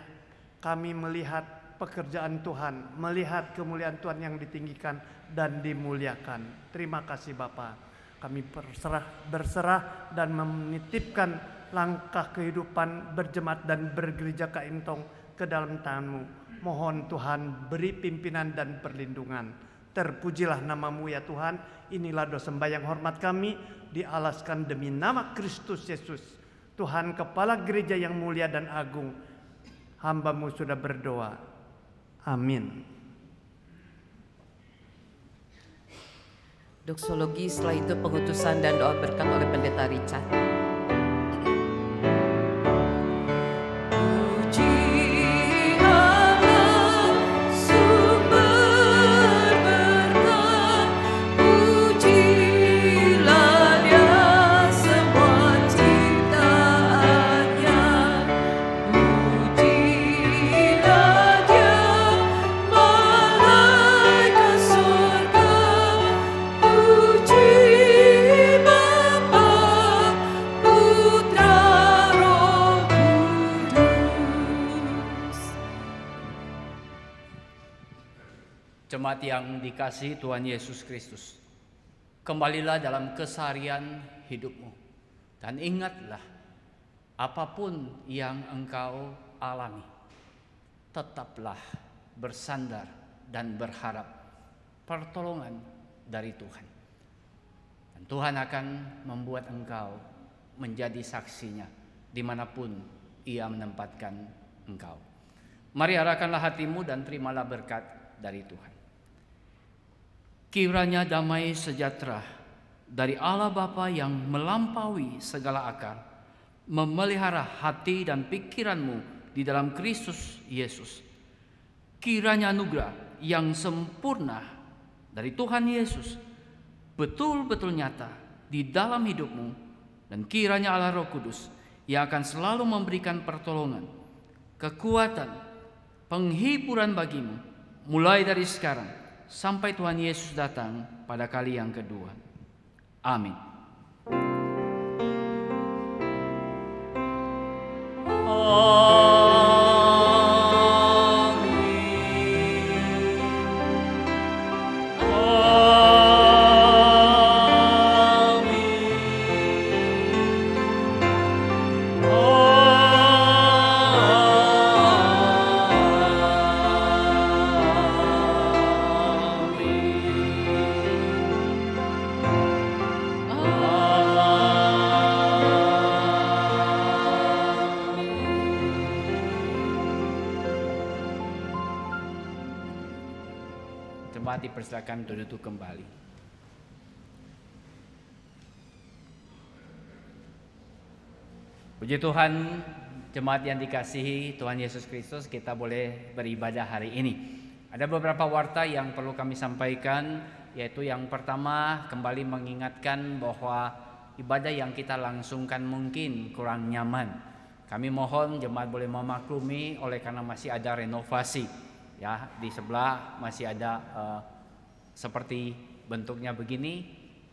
kami melihat pekerjaan Tuhan, melihat kemuliaan Tuhan yang ditinggikan dan dimuliakan. Terima kasih Bapa. Kami berserah dan menitipkan langkah kehidupan berjemaat dan bergereja Kaintong ke dalam tangan-Mu. Mohon Tuhan beri pimpinan dan perlindungan. Terpujilah nama-Mu ya Tuhan. Inilah doa sembahyang hormat kami dialaskan demi nama Kristus Yesus, Tuhan Kepala Gereja yang mulia dan agung. Hamba-Mu sudah berdoa. Amin. Doksologi, setelah itu pengutusan dan doa berkat oleh Pendeta Richard. Jemaat yang dikasihi Tuhan Yesus Kristus, kembalilah dalam keseharian hidupmu dan ingatlah apapun yang engkau alami, tetaplah bersandar dan berharap pertolongan dari Tuhan. Dan Tuhan akan membuat engkau menjadi saksinya dimanapun Ia menempatkan engkau. Mari arahkanlah hatimu dan terimalah berkat dari Tuhan. Kiranya damai sejahtera dari Allah Bapa yang melampaui segala akal, memelihara hati dan pikiranmu di dalam Kristus Yesus. Kiranya anugerah yang sempurna dari Tuhan Yesus betul-betul nyata di dalam hidupmu, dan kiranya Allah Roh Kudus yang akan selalu memberikan pertolongan, kekuatan, penghiburan bagimu mulai dari sekarang sampai Tuhan Yesus datang pada kali yang kedua. Amin. Jemaat dipersilakan untuk duduk kembali. Puji Tuhan, jemaat yang dikasihi Tuhan Yesus Kristus, kita boleh beribadah hari ini. Ada beberapa warta yang perlu kami sampaikan, yaitu yang pertama, kembali mengingatkan bahwa ibadah yang kita langsungkan mungkin kurang nyaman. Kami mohon jemaat boleh memaklumi oleh karena masih ada renovasi. Ya, di sebelah masih ada seperti bentuknya begini,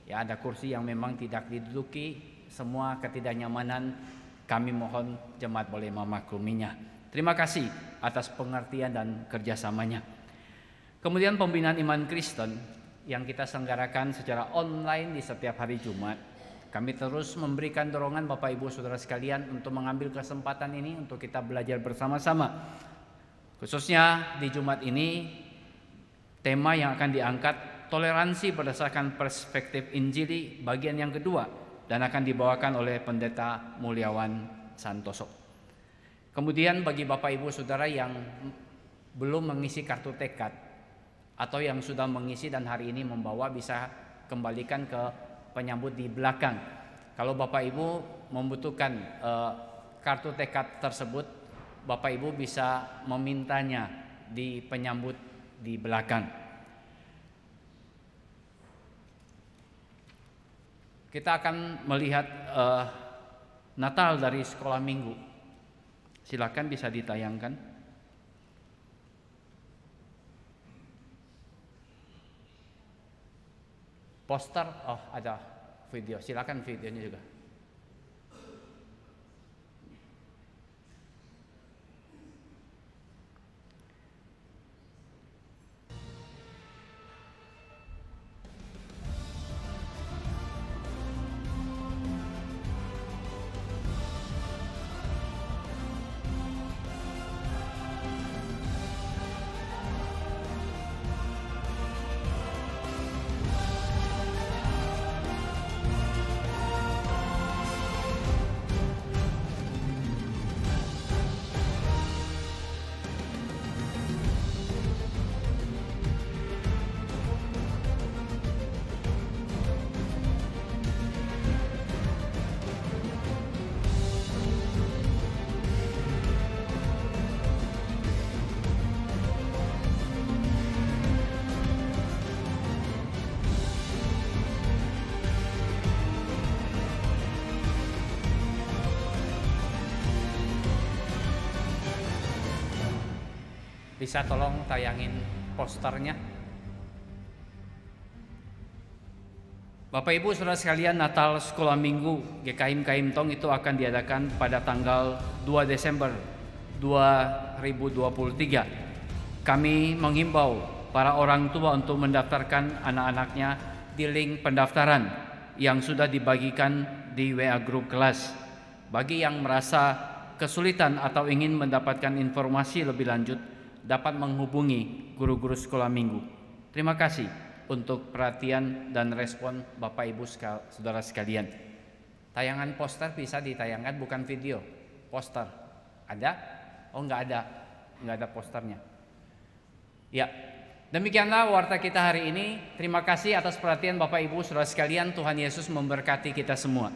ya ada kursi yang memang tidak diduduki, semua ketidaknyamanan kami mohon jemaat boleh memakluminya. Terima kasih atas pengertian dan kerjasamanya. Kemudian pembinaan iman Kristen yang kita selenggarakan secara online di setiap hari Jumat. Kami terus memberikan dorongan Bapak Ibu Saudara sekalian untuk mengambil kesempatan ini untuk kita belajar bersama-sama. Khususnya di Jumat ini, tema yang akan diangkat toleransi berdasarkan perspektif Injili bagian yang kedua, dan akan dibawakan oleh Pendeta Mulyawan Santoso. Kemudian bagi Bapak Ibu Saudara yang belum mengisi kartu tekad atau yang sudah mengisi dan hari ini membawa, bisa kembalikan ke penyambut di belakang. Kalau Bapak Ibu membutuhkan kartu tekad tersebut, Bapak Ibu bisa memintanya di penyambut di belakang. Kita akan melihat Natal dari sekolah minggu. Silakan bisa ditayangkan. Poster, oh ada video. Silakan videonya juga. Bisa tolong tayangin posternya. Bapak Ibu Saudara sekalian, Natal Sekolah Minggu GKIM Kaimtong itu akan diadakan pada tanggal 2 Desember 2023. Kami menghimbau para orang tua untuk mendaftarkan anak-anaknya di link pendaftaran yang sudah dibagikan di WA Group kelas. Bagi yang merasa kesulitan atau ingin mendapatkan informasi lebih lanjut, dapat menghubungi guru-guru sekolah minggu. Terima kasih untuk perhatian dan respon Bapak Ibu Saudara sekalian. Tayangan poster bisa ditayangkan, bukan video. Poster ada? Oh, nggak ada posternya. Ya, Demikianlah warta kita hari ini. Terima kasih atas perhatian Bapak Ibu Saudara sekalian. Tuhan Yesus memberkati kita semua.